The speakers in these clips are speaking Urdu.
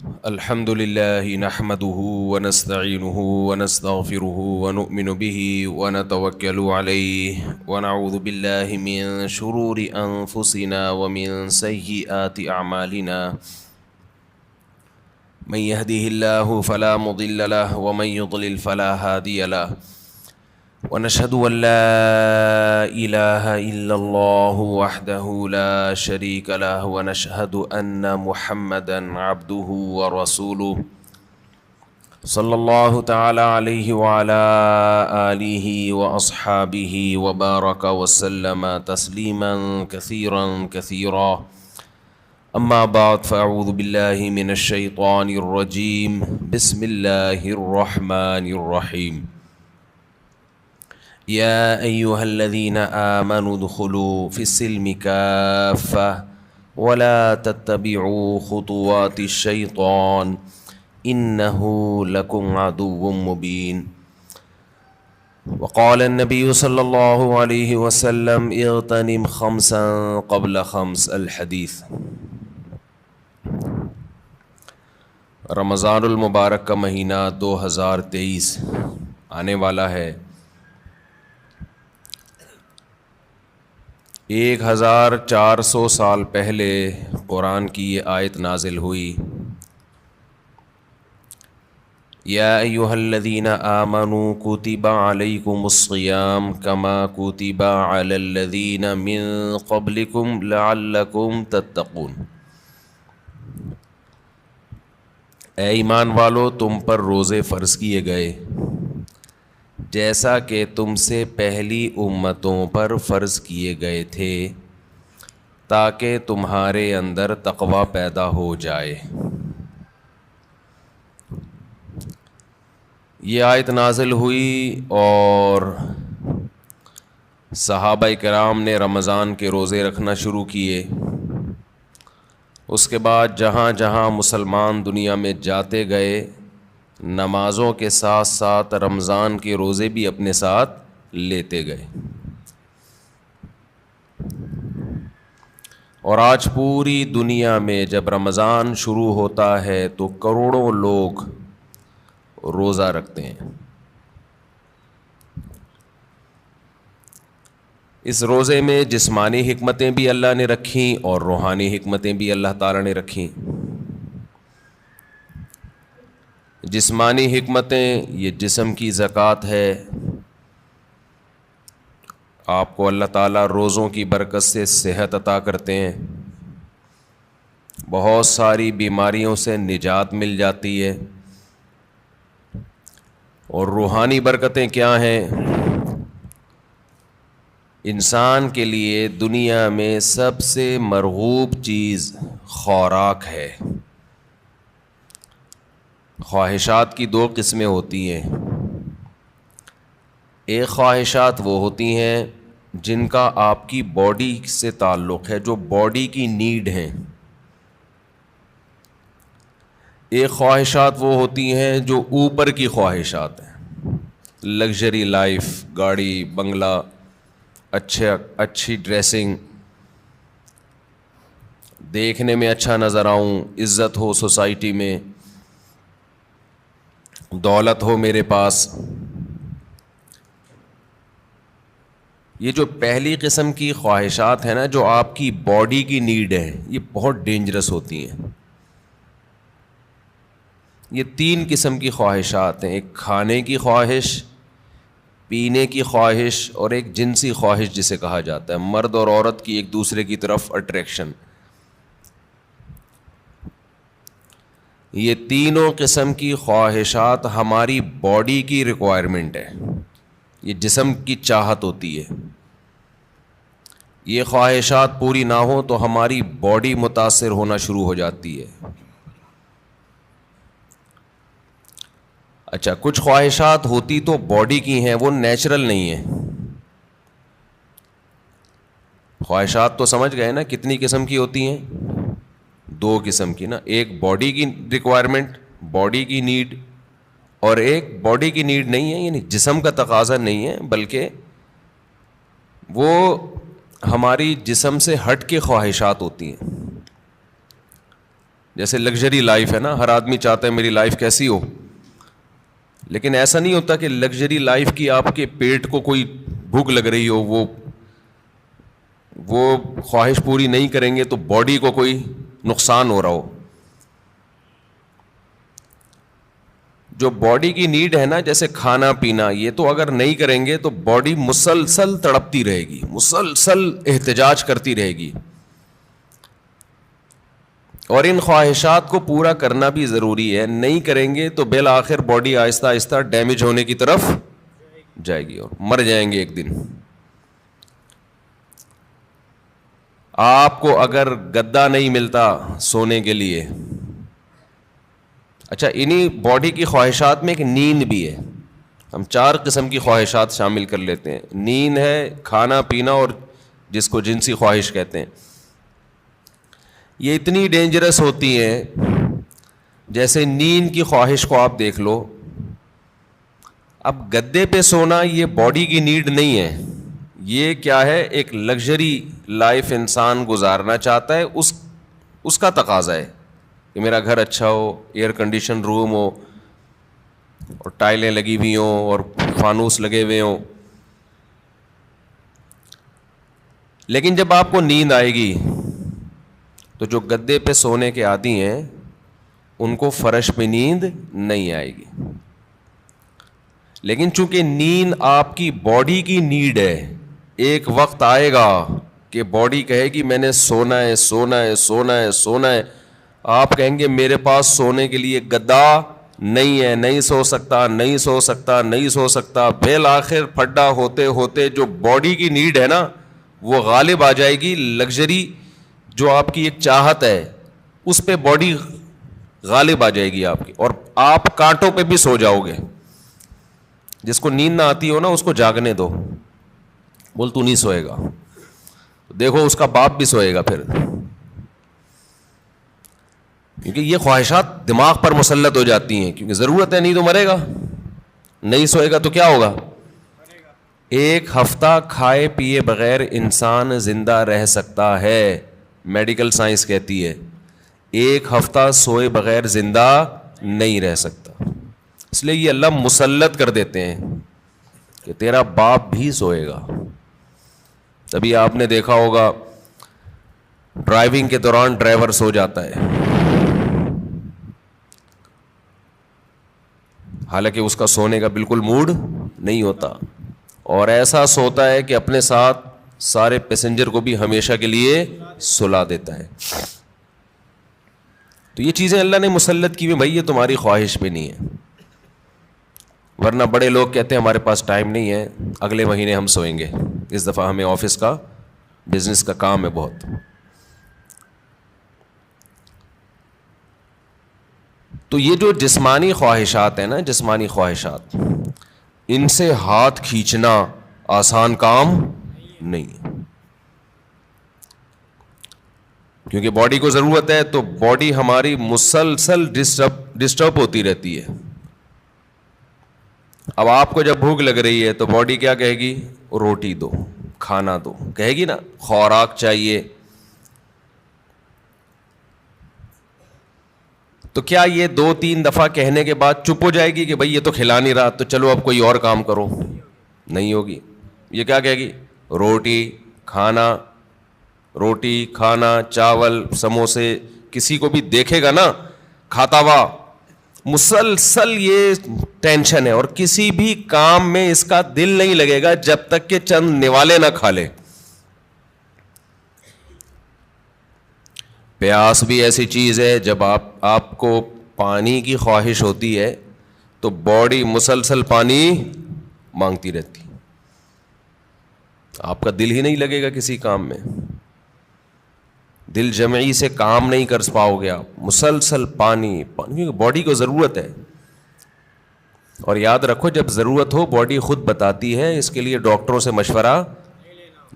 الحمد لله نحمده ونستعينه ونستغفره ونؤمن به ونتوكل عليه ونعوذ بالله من شرور أنفسنا ومن سيئات أعمالنا من يهده الله فلا مضل له ومن يضلل فلا هادي له ونشهد أن لا إله إلا الله وحده لا شريك له ونشهد أن محمدا عبده ورسوله صلى الله تعالى عليه وعلى آله وأصحابه وبارك وسلم تسليما كثيرا كثيرا. أما بعد فأعوذ بالله من الشيطان الرجيم. بسم الله الرحمن الرحيم. يا أيها الذين آمنوا ادخلوا في السلم كافة ولا تتبعوا خطوات الشيطان إنه لكم عدو مبين. وقال النبي صلى الله عليه وسلم اغتنم خمسا قبل خمس الحديث. رمضان المبارک کا مہینہ 2023 آنے والا ہے. 1400 سال پہلے قرآن کی یہ آیت نازل ہوئی. یا ایھا الذین آمنوا کتب علیکم الصیام کما کتب علی الذین من قبلکم لعلکم تتقون. اے ایمان والو، تم پر روزے فرض کیے گئے جیسا کہ تم سے پہلی امتوں پر فرض کیے گئے تھے تاکہ تمہارے اندر تقوی پیدا ہو جائے. یہ آیت نازل ہوئی اور صحابہ کرام نے رمضان کے روزے رکھنا شروع کیے. اس کے بعد جہاں جہاں مسلمان دنیا میں جاتے گئے، نمازوں کے ساتھ ساتھ رمضان کے روزے بھی اپنے ساتھ لیتے گئے. اور آج پوری دنیا میں جب رمضان شروع ہوتا ہے تو کروڑوں لوگ روزہ رکھتے ہیں. اس روزے میں جسمانی حکمتیں بھی اللہ نے رکھیں اور روحانی حکمتیں بھی اللہ تعالیٰ نے رکھیں. جسمانی حکمتیں، یہ جسم کی زکوٰۃ ہے. آپ کو اللہ تعالیٰ روزوں کی برکت سے صحت عطا کرتے ہیں، بہت ساری بیماریوں سے نجات مل جاتی ہے. اور روحانی برکتیں کیا ہیں؟ انسان کے لیے دنیا میں سب سے مرغوب چیز خوراک ہے. خواہشات کی 2 قسمیں ہوتی ہیں. ایک خواہشات وہ ہوتی ہیں جن کا آپ کی باڈی سے تعلق ہے، جو باڈی کی نیڈ ہیں. ایک خواہشات وہ ہوتی ہیں جو اوپر کی خواہشات ہیں، لگژری لائف، گاڑی، بنگلہ، اچھی ڈریسنگ، دیکھنے میں اچھا نظر آؤں، عزت ہو سوسائٹی میں، دولت ہو میرے پاس. یہ جو پہلی قسم کی خواہشات ہیں نا، جو آپ کی باڈی کی نیڈ ہے، یہ بہت ڈینجرس ہوتی ہیں. یہ 3 قسم کی خواہشات ہیں. ایک کھانے کی خواہش، پینے کی خواہش، اور ایک جنسی خواہش جسے کہا جاتا ہے، مرد اور عورت کی ایک دوسرے کی طرف اٹریکشن. یہ تینوں قسم کی خواہشات ہماری باڈی کی ریکوائرمنٹ ہے، یہ جسم کی چاہت ہوتی ہے. یہ خواہشات پوری نہ ہوں تو ہماری باڈی متاثر ہونا شروع ہو جاتی ہے. اچھا، کچھ خواہشات ہوتی تو باڈی کی ہیں، وہ نیچرل نہیں ہیں. خواہشات تو سمجھ گئے نا کتنی قسم کی ہوتی ہیں؟ 2 قسم کی نا. ایک باڈی کی ریکوائرمنٹ، باڈی کی نیڈ، اور ایک باڈی کی نیڈ نہیں ہے، یعنی جسم کا تقاضا نہیں ہے، بلکہ وہ ہماری جسم سے ہٹ کے خواہشات ہوتی ہیں. جیسے لگژری لائف ہے نا, ہر آدمی چاہتا ہے میری لائف کیسی ہو, لیکن ایسا نہیں ہوتا کہ لگژری لائف کی آپ کے پیٹ کو کوئی بھوک لگ رہی ہو, وہ خواہش پوری نہیں کریں گے تو باڈی کو کوئی نقصان ہو رہا ہو. جو باڈی کی نیڈ ہے نا, جیسے کھانا پینا, یہ تو اگر نہیں کریں گے تو باڈی مسلسل تڑپتی رہے گی, مسلسل احتجاج کرتی رہے گی, اور ان خواہشات کو پورا کرنا بھی ضروری ہے. نہیں کریں گے تو بالآخر باڈی آہستہ آہستہ ڈیمیج ہونے کی طرف جائے گی اور مر جائیں گے ایک دن. آپ کو اگر گدا نہیں ملتا سونے کے لیے, اچھا انہی باڈی کی خواہشات میں ایک نیند بھی ہے, ہم 4 قسم کی خواہشات شامل کر لیتے ہیں. نیند ہے, کھانا پینا, اور جس کو جنسی خواہش کہتے ہیں. یہ اتنی ڈینجرس ہوتی ہیں. جیسے نیند کی خواہش کو آپ دیکھ لو, اب گدے پہ سونا یہ باڈی کی نیڈ نہیں ہے, یہ کیا ہے, ایک لگژری لائف انسان گزارنا چاہتا ہے, اس کا تقاضا ہے کہ میرا گھر اچھا ہو, ایئر کنڈیشن روم ہو, اور ٹائلیں لگی ہوئی ہوں, اور فانوس لگے ہوئے ہوں. لیکن جب آپ کو نیند آئے گی تو جو گدے پہ سونے کے عادی ہیں ان کو فرش پہ نیند نہیں آئے گی. لیکن چونکہ نیند آپ کی باڈی کی نیڈ ہے, ایک وقت آئے گا کہ باڈی کہے گی میں نے سونا ہے, سونا ہے, سونا ہے, سونا ہے. آپ کہیں گے میرے پاس سونے کے لیے گدا نہیں ہے, نہیں سو سکتا, نہیں سو سکتا, نہیں سو سکتا. بالآخر پھڈا ہوتے ہوتے جو باڈی کی نیڈ ہے نا وہ غالب آ جائے گی. لگژری جو آپ کی ایک چاہت ہے اس پہ باڈی غالب آ جائے گی آپ کی, اور آپ کانٹوں پہ بھی سو جاؤ گے. جس کو نیند نہ آتی ہو نا اس کو جاگنے دو, بول تو نہیں سوئے گا, دیکھو اس کا باپ بھی سوئے گا پھر, کیونکہ یہ خواہشات دماغ پر مسلط ہو جاتی ہیں. کیونکہ ضرورت ہے, نہیں تو مرے گا. نہیں سوئے گا تو کیا ہوگا, ایک ہفتہ کھائے پیے بغیر انسان زندہ رہ سکتا ہے, میڈیکل سائنس کہتی ہے. 1 ہفتہ سوئے بغیر زندہ نہیں رہ سکتا. اس لیے یہ اللہ مسلط کر دیتے ہیں کہ تیرا باپ بھی سوئے گا. تبھی آپ نے دیکھا ہوگا ڈرائیونگ کے دوران ڈرائیور سو جاتا ہے, حالانکہ اس کا سونے کا بالکل موڈ نہیں ہوتا, اور ایسا سوتا ہے کہ اپنے ساتھ سارے پیسنجر کو بھی ہمیشہ کے لیے سلا دیتا ہے. تو یہ چیزیں اللہ نے مسلط کی ہوئی, بھائی یہ تمہاری خواہش پہ نہیں ہے. ورنہ بڑے لوگ کہتے ہیں ہمارے پاس ٹائم نہیں ہے, اگلے مہینے ہم سوئیں گے, اس دفعہ ہمیں آفس کا بزنس کا کام ہے بہت. تو یہ جو جسمانی خواہشات ہیں نا, جسمانی خواہشات, ان سے ہاتھ کھینچنا آسان کام نہیں ہے, کیونکہ باڈی کو ضرورت ہے. تو باڈی ہماری مسلسل ڈسٹرب ہوتی رہتی ہے. اب آپ کو جب بھوک لگ رہی ہے تو باڈی کیا کہے گی, روٹی دو, کھانا دو, کہے گی نا, خوراک چاہیے. تو کیا یہ 2-3 دفعہ کہنے کے بعد چپ ہو جائے گی کہ بھائی یہ تو کھلا نہیں رہا تو چلو اب کوئی اور کام کرو؟ نہیں ہوگی. یہ کیا کہے گی, روٹی کھانا, روٹی کھانا, چاول, سموسے. کسی کو بھی دیکھے گا نا کھاتا ہوا, مسلسل یہ ٹینشن ہے, اور کسی بھی کام میں اس کا دل نہیں لگے گا جب تک کہ چند نوالے نہ کھا لے. پیاس بھی ایسی چیز ہے, جب آپ کو پانی کی خواہش ہوتی ہے تو باڈی مسلسل پانی مانگتی رہتی, آپ کا دل ہی نہیں لگے گا کسی کام میں, دل جمعی سے کام نہیں کر پاؤ گے آپ, مسلسل پانی پانی, کیونکہ باڈی کو ضرورت ہے. اور یاد رکھو جب ضرورت ہو باڈی خود بتاتی ہے, اس کے لیے ڈاکٹروں سے مشورہ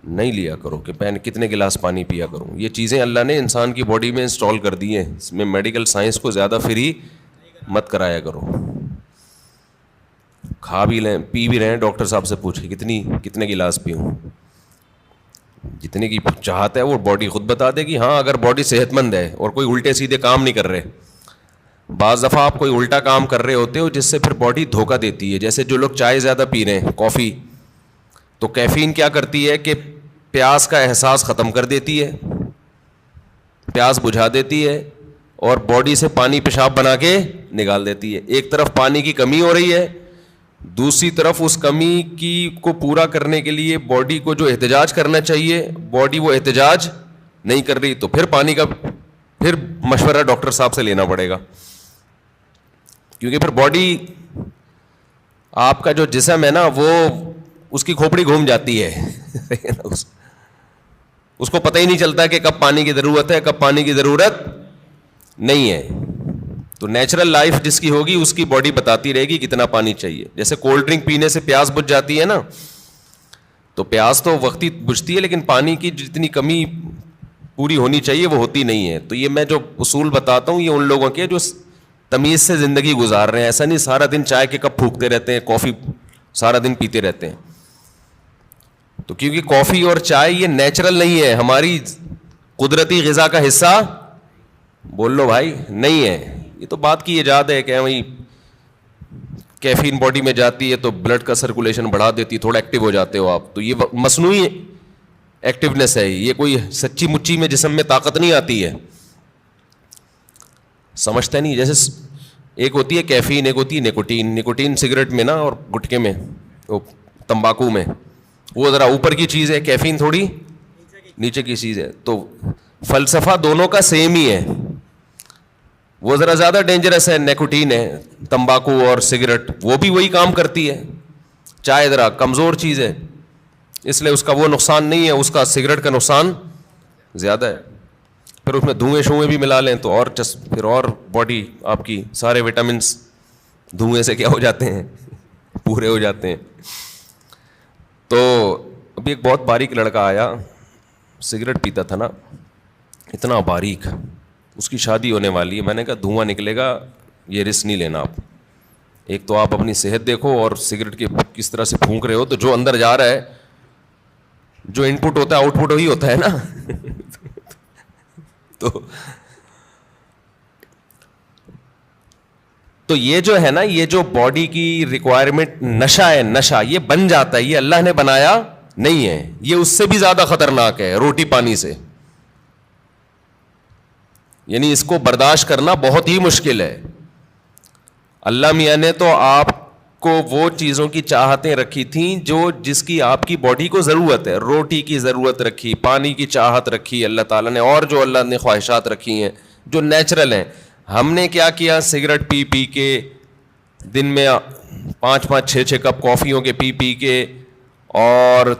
نہیں لیا کرو کہ میں کتنے گلاس پانی پیا کروں. یہ چیزیں اللہ نے انسان کی باڈی میں انسٹال کر دی ہیں, اس میں میڈیکل سائنس کو زیادہ فری مت کرایا کرو. کھا بھی لیں پی بھی رہے ہیں, ڈاکٹر صاحب سے پوچھیں کتنے گلاس پیوں, جتنے کی چاہت ہے وہ باڈی خود بتا دے گی. ہاں اگر باڈی صحت مند ہے اور کوئی الٹے سیدھے کام نہیں کر رہے. بعض دفعہ آپ کوئی الٹا کام کر رہے ہوتے ہو جس سے پھر باڈی دھوکہ دیتی ہے. جیسے جو لوگ چائے زیادہ پی رہے ہیں, کافی, تو کیفین کیا کرتی ہے کہ پیاس کا احساس ختم کر دیتی ہے, پیاس بجھا دیتی ہے اور باڈی سے پانی پیشاب بنا کے نکال دیتی ہے. ایک طرف پانی کی کمی ہو رہی ہے, دوسری طرف اس کمی کی کو پورا کرنے کے لیے باڈی کو جو احتجاج کرنا چاہیے باڈی وہ احتجاج نہیں کر رہی, تو پھر پانی کا پھر مشورہ ڈاکٹر صاحب سے لینا پڑے گا. کیونکہ پھر باڈی, آپ کا جو جسم ہے نا وہ اس کی کھوپڑی گھوم جاتی ہے اس کو پتہ ہی نہیں چلتا کہ کب پانی کی ضرورت ہے کب پانی کی ضرورت نہیں ہے. تو نیچرل لائف جس کی ہوگی اس کی باڈی بتاتی رہے گی کتنا پانی چاہیے. جیسے کولڈ ڈرنک پینے سے پیاس بجھ جاتی ہے نا, تو پیاس تو وقتی بجھتی ہے لیکن پانی کی جتنی کمی پوری ہونی چاہیے وہ ہوتی نہیں ہے. تو یہ میں جو اصول بتاتا ہوں یہ ان لوگوں کے جو تمیز سے زندگی گزار رہے ہیں. ایسا نہیں سارا دن چائے کے کپ پھونکتے رہتے ہیں, کافی سارا دن پیتے رہتے ہیں. تو کیونکہ کافی اور چائے یہ نیچرل نہیں ہے, ہماری قدرتی غذا کا حصہ بول لو بھائی نہیں ہے. یہ تو بات کی ایجاد ہے کہ وہی کیفین باڈی میں جاتی ہے تو بلڈ کا سرکولیشن بڑھا دیتی ہے, تھوڑا ایکٹیو ہو جاتے ہو آپ. تو یہ مصنوعی ایکٹیونیس ہے, یہ کوئی سچی مچی میں جسم میں طاقت نہیں آتی ہے. سمجھتے نہیں. جیسے ایک ہوتی ہے کیفین, ایک ہوتی ہے نکوٹین. نکوٹین سگریٹ میں نا اور گٹکے میں, تمباکو میں, وہ ذرا اوپر کی چیز ہے, کیفین تھوڑی نیچے کی چیز ہے. تو فلسفہ دونوں کا سیم ہی ہے. وہ ذرا زیادہ ڈینجرس ہے نکوٹین ہے, تمباکو اور سگریٹ وہ بھی وہی کام کرتی ہے. چائے ذرا کمزور چیز ہے اس لیے اس کا وہ نقصان نہیں ہے, اس کا سگریٹ کا نقصان زیادہ ہے. پھر اس میں دھوئیں شوئیں بھی ملا لیں تو اور پھر اور باڈی آپ کی سارے وٹامنس دھوئیں سے کیا ہو جاتے ہیں, پورے ہو جاتے ہیں. تو ابھی ایک بہت باریک لڑکا آیا, سگریٹ پیتا تھا نا, اتنا باریک, اس کی شادی ہونے والی ہے. میں نے کہا دھواں نکلے گا, یہ رسک نہیں لینا آپ. ایک تو آپ اپنی صحت دیکھو اور سگریٹ کے کس طرح سے پھونک رہے ہو, تو جو اندر جا رہا ہے, جو ان پٹ ہوتا ہے آؤٹ پٹ وہی ہوتا ہے نا. تو یہ جو ہے نا, یہ جو باڈی کی ریکوائرمنٹ نشہ ہے, نشہ یہ بن جاتا ہے, یہ اللہ نے بنایا نہیں ہے. یہ اس سے بھی زیادہ خطرناک ہے روٹی پانی سے. یعنی اس کو برداشت کرنا بہت ہی مشکل ہے. اللہ میاں نے تو آپ کو وہ چیزوں کی چاہتیں رکھی تھیں جو جس کی آپ کی باڈی کو ضرورت ہے. روٹی کی ضرورت رکھی, پانی کی چاہت رکھی اللہ تعالیٰ نے, اور جو اللہ نے خواہشات رکھی ہیں جو نیچرل ہیں. ہم نے کیا کیا, سگریٹ پی پی کے, دن میں 5-6 کپ کافیوں کے پی پی کے, اور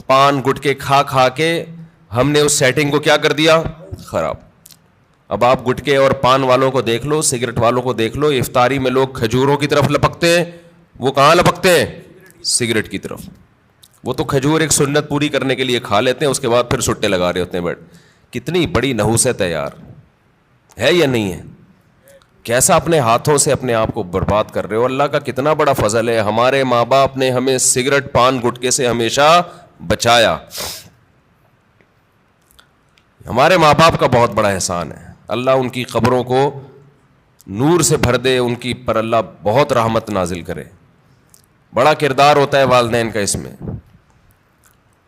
پان گٹکے کھا کھا کے ہم نے اس سیٹنگ کو کیا کر دیا, خراب. اب آپ گٹکے اور پان والوں کو دیکھ لو, سگریٹ والوں کو دیکھ لو, افطاری میں لوگ کھجوروں کی طرف لپکتے ہیں, وہ کہاں لپکتے ہیں, سگریٹ کی طرف. وہ تو کھجور ایک سنت پوری کرنے کے لیے کھا لیتے ہیں, اس کے بعد پھر سٹے لگا رہے ہوتے ہیں. بٹ کتنی بڑی نحوست ہے یار, ہے یا نہیں ہے؟ کیسا اپنے ہاتھوں سے اپنے آپ کو برباد کر رہے ہو. اللہ کا کتنا بڑا فضل ہے, ہمارے ماں باپ نے ہمیں سگریٹ پان گٹکے سے ہمیشہ بچایا. ہمارے ماں باپ کا بہت بڑا احسان ہے. اللہ ان کی قبروں کو نور سے بھر دے, ان کی پر اللہ بہت رحمت نازل کرے. بڑا کردار ہوتا ہے والدین کا اس میں.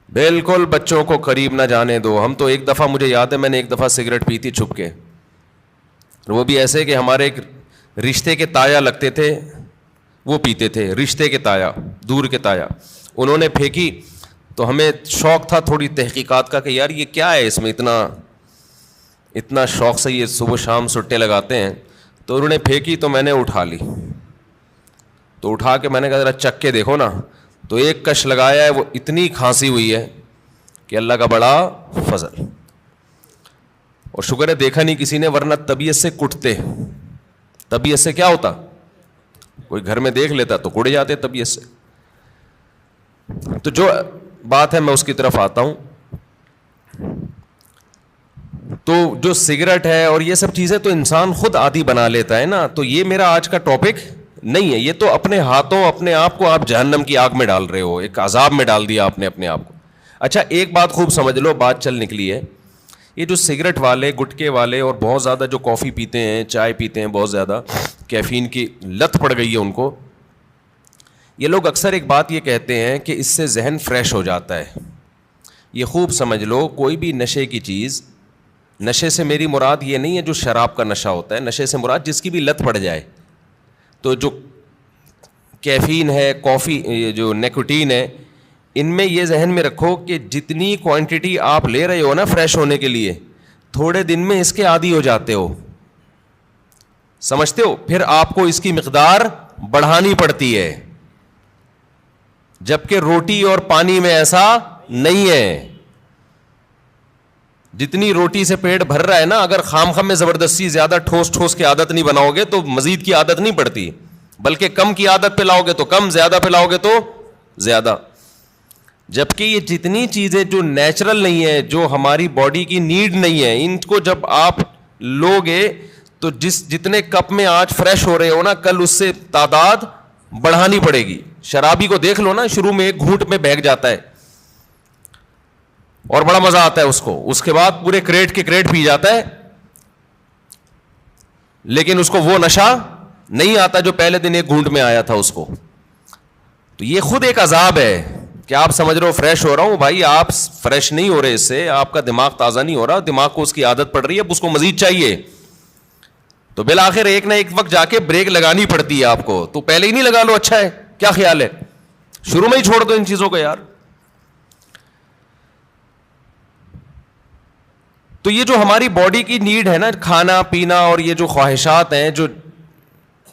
بالکل بچوں کو قریب نہ جانے دو. ہم تو ایک دفعہ, مجھے یاد ہے میں نے ایک دفعہ سگریٹ پی تھی چھپ کے, وہ بھی ایسے کہ ہمارے ایک رشتے کے تایا لگتے تھے, وہ پیتے تھے, رشتے کے تایا, دور کے تایا. انہوں نے پھینکی تو ہمیں شوق تھا تھوڑی تحقیقات کا کہ یار یہ کیا ہے, اس میں اتنا شوق سے یہ صبح شام سٹے لگاتے ہیں. تو انہوں نے پھینکی تو میں نے اٹھا لی, تو اٹھا کے میں نے کہا ذرا چک کے دیکھو نا, تو ایک کش لگایا ہے, وہ اتنی کھانسی ہوئی ہے کہ اللہ کا بڑا فضل. اور شکر ہے دیکھا نہیں کسی نے, ورنہ طبیعت سے کٹتے. طبیعت سے کیا ہوتا, کوئی گھر میں دیکھ لیتا تو کٹ جاتے طبیعت سے. تو جو بات ہے میں اس کی طرف آتا ہوں. تو جو سگریٹ ہے اور یہ سب چیزیں تو انسان خود عادی بنا لیتا ہے نا. تو یہ میرا آج کا ٹاپک نہیں ہے, یہ تو اپنے ہاتھوں اپنے آپ کو آپ جہنم کی آگ میں ڈال رہے ہو, ایک عذاب میں ڈال دیا آپ نے اپنے آپ کو. اچھا ایک بات خوب سمجھ لو, بات چل نکلی ہے, یہ جو سگریٹ والے, گٹکے والے اور بہت زیادہ جو کافی پیتے ہیں, چائے پیتے ہیں, بہت زیادہ کیفین کی لت پڑ گئی ہے ان کو, یہ لوگ اکثر ایک بات یہ کہتے ہیں کہ اس سے ذہن فریش ہو جاتا ہے. یہ خوب سمجھ لو, کوئی بھی نشے کی چیز, نشے سے میری مراد یہ نہیں ہے جو شراب کا نشہ ہوتا ہے, نشے سے مراد جس کی بھی لت پڑ جائے. تو جو کیفین ہے, کافی, یہ جو نیکوٹین ہے, ان میں یہ ذہن میں رکھو کہ جتنی کوانٹٹی آپ لے رہے ہو نا فریش ہونے کے لیے, تھوڑے دن میں اس کے عادی ہو جاتے ہو, سمجھتے ہو, پھر آپ کو اس کی مقدار بڑھانی پڑتی ہے, جبکہ روٹی اور پانی میں ایسا نہیں ہے. جتنی روٹی سے پیٹ بھر رہا ہے نا, اگر خام خام میں زبردستی زیادہ ٹھوس ٹھوس کی عادت نہیں بناؤ گے تو مزید کی عادت نہیں پڑتی, بلکہ کم کی عادت پہ لاؤ گے تو کم, زیادہ پہ لاؤ گے تو زیادہ. جبکہ یہ جتنی چیزیں جو نیچرل نہیں ہے, جو ہماری باڈی کی نیڈ نہیں ہے, ان کو جب آپ لوگے تو جتنے کپ میں آج فریش ہو رہے ہو نا, کل اس سے تعداد بڑھانی پڑے گی. شرابی کو دیکھ لو نا, شروع میں ایک گھونٹ میں بہک جاتا ہے اور بڑا مزہ آتا ہے اس کو, اس کے بعد پورے کریٹ کے کریٹ پی جاتا ہے, لیکن اس کو وہ نشہ نہیں آتا جو پہلے دن ایک گھونٹ میں آیا تھا اس کو. تو یہ خود ایک عذاب ہے کہ آپ سمجھ رہے ہو فریش ہو رہا ہوں, بھائی آپ فریش نہیں ہو رہے, اس سے آپ کا دماغ تازہ نہیں ہو رہا, دماغ کو اس کی عادت پڑ رہی ہے, اب اس کو مزید چاہیے. تو بالآخر ایک نہ ایک وقت جا کے بریک لگانی پڑتی ہے آپ کو. تو پہلے ہی نہیں لگا لو, اچھا ہے, کیا خیال ہے, شروع میں ہی چھوڑ دو ان چیزوں کو یار. تو یہ جو ہماری باڈی کی نیڈ ہے نا, کھانا پینا اور یہ جو خواہشات ہیں, جو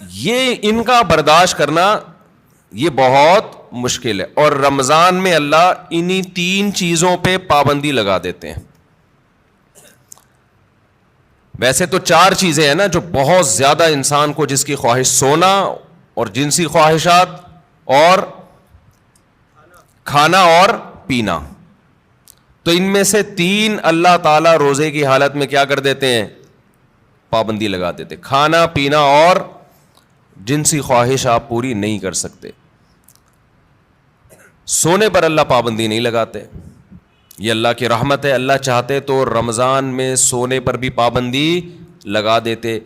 یہ ان کا برداشت کرنا یہ بہت مشکل ہے. اور رمضان میں اللہ انہی 3 چیزوں پہ پابندی لگا دیتے ہیں. ویسے تو 4 چیزیں ہیں نا جو بہت زیادہ انسان کو, جس کی خواہش سونا اور جنسی خواہشات اور کھانا اور پینا. تو ان میں سے 3 اللہ تعالیٰ روزے کی حالت میں کیا کر دیتے ہیں, پابندی لگا دیتے. کھانا پینا اور جنسی خواہش آپ پوری نہیں کر سکتے. سونے پر اللہ پابندی نہیں لگاتے, یہ اللہ کی رحمت ہے. اللہ چاہتے تو رمضان میں سونے پر بھی پابندی لگا دیتے,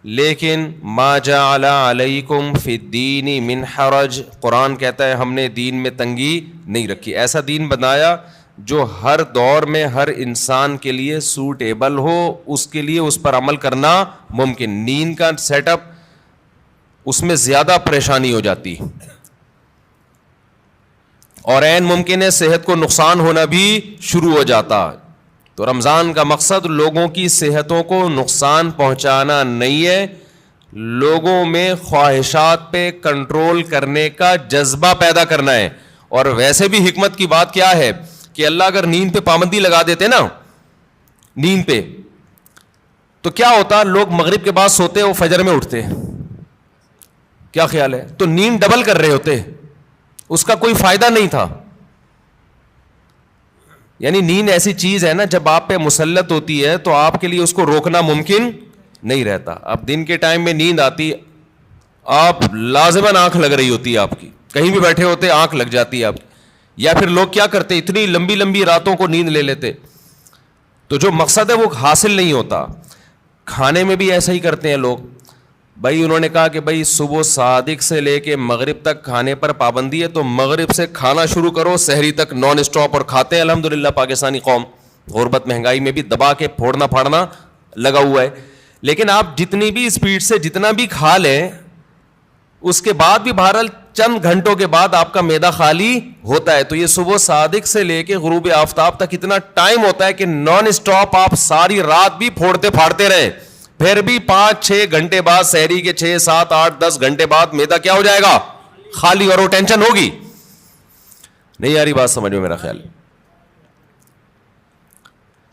لیکن ما جعل علیکم فی الدین من حرج, قرآن کہتا ہے ہم نے دین میں تنگی نہیں رکھی. ایسا دین بنایا جو ہر دور میں ہر انسان کے لیے سوٹیبل ہو, اس کے لیے اس پر عمل کرنا ممکن. نیند کا سیٹ اپ, اس میں زیادہ پریشانی ہو جاتی اور عین ممکن ہے صحت کو نقصان ہونا بھی شروع ہو جاتا. تو رمضان کا مقصد لوگوں کی صحتوں کو نقصان پہنچانا نہیں ہے, لوگوں میں خواہشات پہ کنٹرول کرنے کا جذبہ پیدا کرنا ہے. اور ویسے بھی حکمت کی بات کیا ہے کہ اللہ اگر نیند پہ پابندی لگا دیتے نا, نیند پہ, تو کیا ہوتا, لوگ مغرب کے بعد سوتے وہ فجر میں اٹھتے, کیا خیال ہے, تو نیند ڈبل کر رہے ہوتے, اس کا کوئی فائدہ نہیں تھا. یعنی نیند ایسی چیز ہے نا, جب آپ پہ مسلط ہوتی ہے تو آپ کے لیے اس کو روکنا ممکن نہیں رہتا. اب دن کے ٹائم میں نیند آتی, آپ لازماً آنکھ لگ رہی ہوتی ہے آپ کی, کہیں بھی بیٹھے ہوتے آنکھ لگ جاتی ہے آپ کی. یا پھر لوگ کیا کرتے, اتنی لمبی لمبی راتوں کو نیند لے لیتے, تو جو مقصد ہے وہ حاصل نہیں ہوتا. کھانے میں بھی ایسا ہی کرتے ہیں لوگ. بھائی انہوں نے کہا کہ بھائی صبح صادق سے لے کے مغرب تک کھانے پر پابندی ہے, تو مغرب سے کھانا شروع کرو, سحری تک نان اسٹاپ, اور کھاتے ہیں الحمدللہ. پاکستانی قوم غربت مہنگائی میں بھی دبا کے پھوڑنا پھاڑنا لگا ہوا ہے. لیکن آپ جتنی بھی اسپیڈ سے جتنا بھی کھا لیں, اس کے بعد بھی بہرحال چند گھنٹوں کے بعد آپ کا معدہ خالی ہوتا ہے. تو یہ صبح صادق سے لے کے غروب آفتاب تک اتنا ٹائم ہوتا ہے کہ نان اسٹاپ آپ ساری رات بھی پھوڑتے پھاڑتے رہیں, پھر بھی 5-6 گھنٹے بعد, سحری کے 6, 7, 8, 10 گھنٹے بعد معدہ کیا ہو جائے گا, خالی, اور وہ ٹینشن ہوگی. نہیں آ رہی بات سمجھ میں میرا خیال.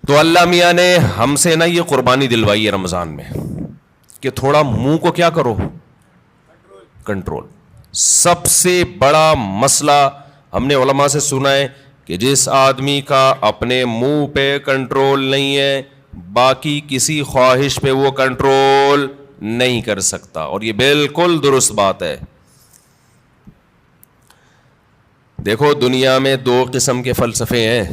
تو اللہ میاں نے ہم سے نا یہ قربانی دلوائی ہے رمضان میں کہ تھوڑا منہ کو کیا کرو, کنٹرول. سب سے بڑا مسئلہ ہم نے علماء سے سنا ہے کہ جس آدمی کا اپنے منہ پہ کنٹرول نہیں ہے, باقی کسی خواہش پہ وہ کنٹرول نہیں کر سکتا. اور یہ بالکل درست بات ہے. دیکھو دنیا میں دو قسم کے فلسفے ہیں,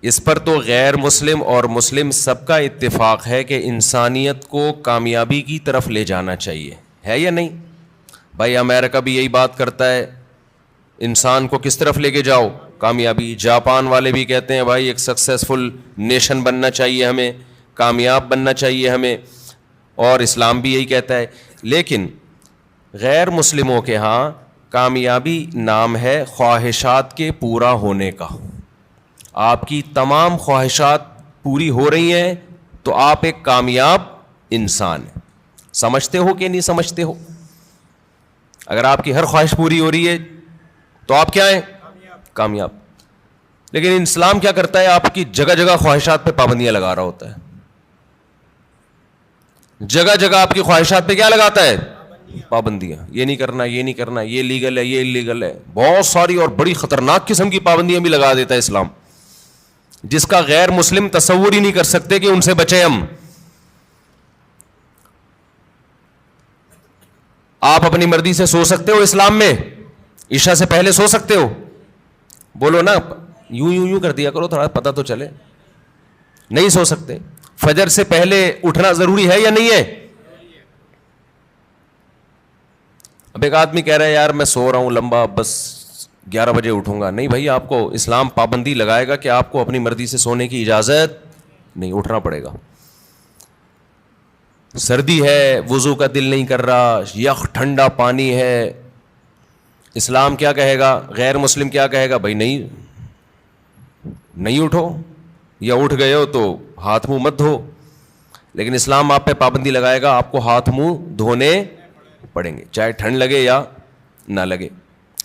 اس پر تو غیر مسلم اور مسلم سب کا اتفاق ہے کہ انسانیت کو کامیابی کی طرف لے جانا چاہیے, ہے یا نہیں؟ بھائی امریکہ بھی یہی بات کرتا ہے, انسان کو کس طرف لے کے جاؤ, کامیابی. جاپان والے بھی کہتے ہیں بھائی ایک سکسیسفل نیشن بننا چاہیے ہمیں, کامیاب بننا چاہیے ہمیں, اور اسلام بھی یہی کہتا ہے. لیکن غیر مسلموں کے ہاں کامیابی نام ہے خواہشات کے پورا ہونے کا. آپ کی تمام خواہشات پوری ہو رہی ہیں تو آپ ایک کامیاب انسان ہیں. سمجھتے ہو کہ نہیں سمجھتے ہو؟ اگر آپ کی ہر خواہش پوری ہو رہی ہے تو آپ کیا ہیں؟ کامیاب. لیکن اسلام کیا کرتا ہے؟ آپ کی جگہ جگہ خواہشات پہ پابندیاں لگا رہا ہوتا ہے. جگہ جگہ آپ کی خواہشات پہ کیا لگاتا ہے؟ پابندیاں. یہ نہیں کرنا, یہ نہیں کرنا, یہ لیگل ہے, یہ انلیگل ہے, بہت ساری اور بڑی خطرناک قسم کی پابندیاں بھی لگا دیتا ہے اسلام, جس کا غیر مسلم تصور ہی نہیں کر سکتے کہ ان سے بچیں ہم. آپ اپنی مرضی سے سو سکتے ہو اسلام میں؟ عشاء سے پہلے سو سکتے ہو؟ بولو نا, یوں یوں یوں کر دیا کرو, تھوڑا پتہ تو چلے. نہیں سو سکتے. فجر سے پہلے اٹھنا ضروری ہے یا نہیں ہے؟ اب ایک آدمی کہہ رہا ہے یار میں سو رہا ہوں لمبا, بس 11 بجے اٹھوں گا. نہیں بھائی, آپ کو اسلام پابندی لگائے گا کہ آپ کو اپنی مرضی سے سونے کی اجازت نہیں, اٹھنا پڑے گا. سردی ہے, وضو کا دل نہیں کر رہا, یخ ٹھنڈا پانی ہے, اسلام کیا کہے گا؟ غیر مسلم کیا کہے گا؟ بھائی نہیں اٹھو, یا اٹھ گئے ہو تو ہاتھ منہ مت دھو. لیکن اسلام آپ پہ پابندی لگائے گا, آپ کو ہاتھ منہ دھونے پڑیں گے, چاہے ٹھنڈ لگے یا نہ لگے.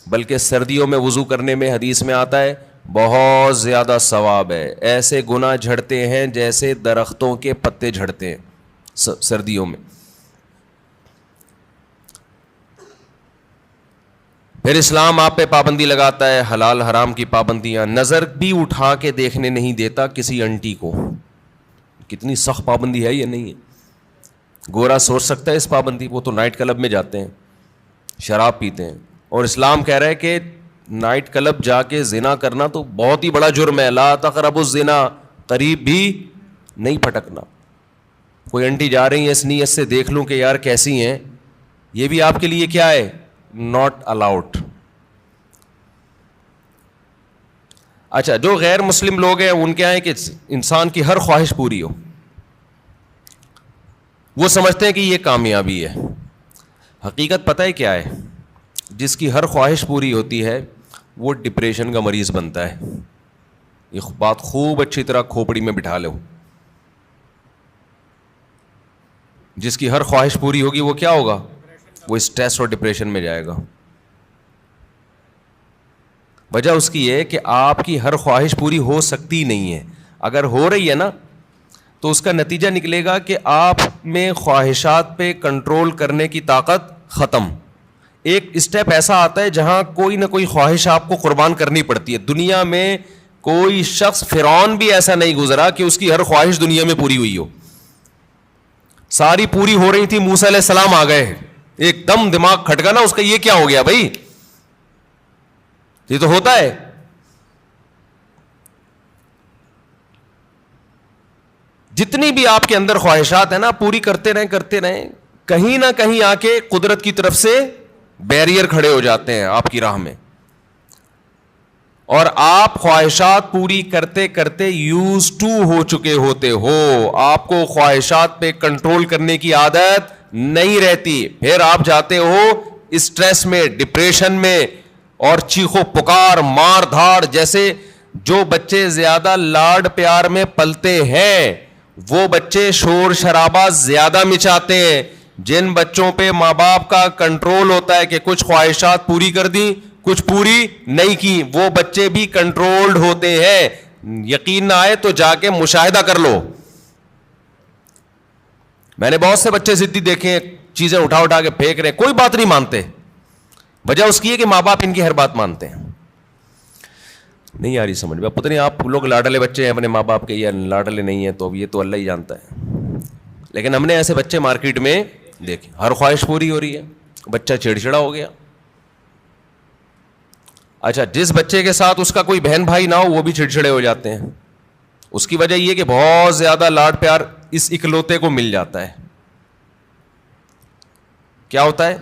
بلکہ سردیوں میں وضو کرنے میں حدیث میں آتا ہے بہت زیادہ ثواب ہے. ایسے گناہ جھڑتے ہیں جیسے درختوں کے پتے جھڑتے ہیں سردیوں میں. پھر اسلام آپ پہ پابندی لگاتا ہے حلال حرام کی پابندیاں. نظر بھی اٹھا کے دیکھنے نہیں دیتا کسی انٹی کو. کتنی سخت پابندی ہے یہ نہیں ہے؟ گورا سوچ سکتا ہے اس پابندی. وہ تو نائٹ کلب میں جاتے ہیں, شراب پیتے ہیں, اور اسلام کہہ رہا ہے کہ نائٹ کلب جا کے زنا کرنا تو بہت ہی بڑا جرم ہے. لا تقربوا الزنا, قریب بھی نہیں پھٹکنا. کوئی انٹی جا رہی ہیں اس نیت سے دیکھ لوں کہ یار کیسی ہیں, یہ بھی آپ کے لیے کیا ہے؟ Not allowed. اچھا, جو غیر مسلم لوگ ہیں ان کے ہیں کہ انسان کی ہر خواہش پوری ہو. وہ سمجھتے ہیں کہ یہ کامیابی ہے. حقیقت پتہ ہے کیا ہے؟ جس کی ہر خواہش پوری ہوتی ہے وہ ڈپریشن کا مریض بنتا ہے. یہ بات خوب اچھی طرح کھوپڑی میں بٹھا لو. جس کی ہر خواہش پوری ہوگی وہ کیا ہوگا؟ وہ اسٹریس اور ڈپریشن میں جائے گا. وجہ اس کی ہے کہ آپ کی ہر خواہش پوری ہو سکتی نہیں ہے. اگر ہو رہی ہے نا تو اس کا نتیجہ نکلے گا کہ آپ میں خواہشات پہ کنٹرول کرنے کی طاقت ختم. ایک اسٹیپ ایسا آتا ہے جہاں کوئی نہ کوئی خواہش آپ کو قربان کرنی پڑتی ہے. دنیا میں کوئی شخص فرعون بھی ایسا نہیں گزرا کہ اس کی ہر خواہش دنیا میں پوری ہوئی ہو. ساری پوری ہو رہی تھی, موسیٰ علیہ السلام آ گئے, ایک دم دماغ کھٹکا نا اس کا, یہ کیا ہو گیا بھائی؟ یہ تو ہوتا ہے. جتنی بھی آپ کے اندر خواہشات ہیں نا, پوری کرتے رہیں, کہیں نہ کہیں آ کے قدرت کی طرف سے بیریئر کھڑے ہو جاتے ہیں آپ کی راہ میں, اور آپ خواہشات پوری کرتے کرتے یوز ٹو ہو چکے ہوتے ہو. آپ کو خواہشات پہ کنٹرول کرنے کی عادت نہیں رہتی. پھر آپ جاتے ہو اسٹریس میں, ڈپریشن میں, اور چیخو پکار, مار دھاڑ. جیسے جو بچے زیادہ لاڈ پیار میں پلتے ہیں وہ بچے شور شرابہ زیادہ مچاتے ہیں. جن بچوں پہ ماں باپ کا کنٹرول ہوتا ہے کہ کچھ خواہشات پوری کر دیں, کچھ پوری نہیں کی, وہ بچے بھی کنٹرولڈ ہوتے ہیں. یقین نہ آئے تو جا کے مشاہدہ کر لو. میں نے بہت سے بچے ضدی دیکھے, چیزیں اٹھا کے پھینک رہے, کوئی بات نہیں مانتے. وجہ اس کی ہے کہ ماں باپ ان کی ہر بات مانتے ہیں. نہیں آ رہی سمجھ میں؟ پتہ نہیں آپ لوگ لاڈلے بچے ہیں اپنے ماں باپ کے یا لاڈلے نہیں ہیں, تو اب یہ تو اللہ ہی جانتا ہے. لیکن ہم نے ایسے بچے مارکیٹ میں دیکھے, ہر خواہش پوری ہو رہی ہے, بچہ چڑچڑا ہو گیا. اچھا, جس بچے کے ساتھ اس کا کوئی بہن بھائی نہ ہو وہ بھی چڑچڑے ہو جاتے ہیں. اس کی وجہ یہ کہ بہت زیادہ لاڈ پیار اس اکلوتے کو مل جاتا ہے. کیا ہوتا ہے؟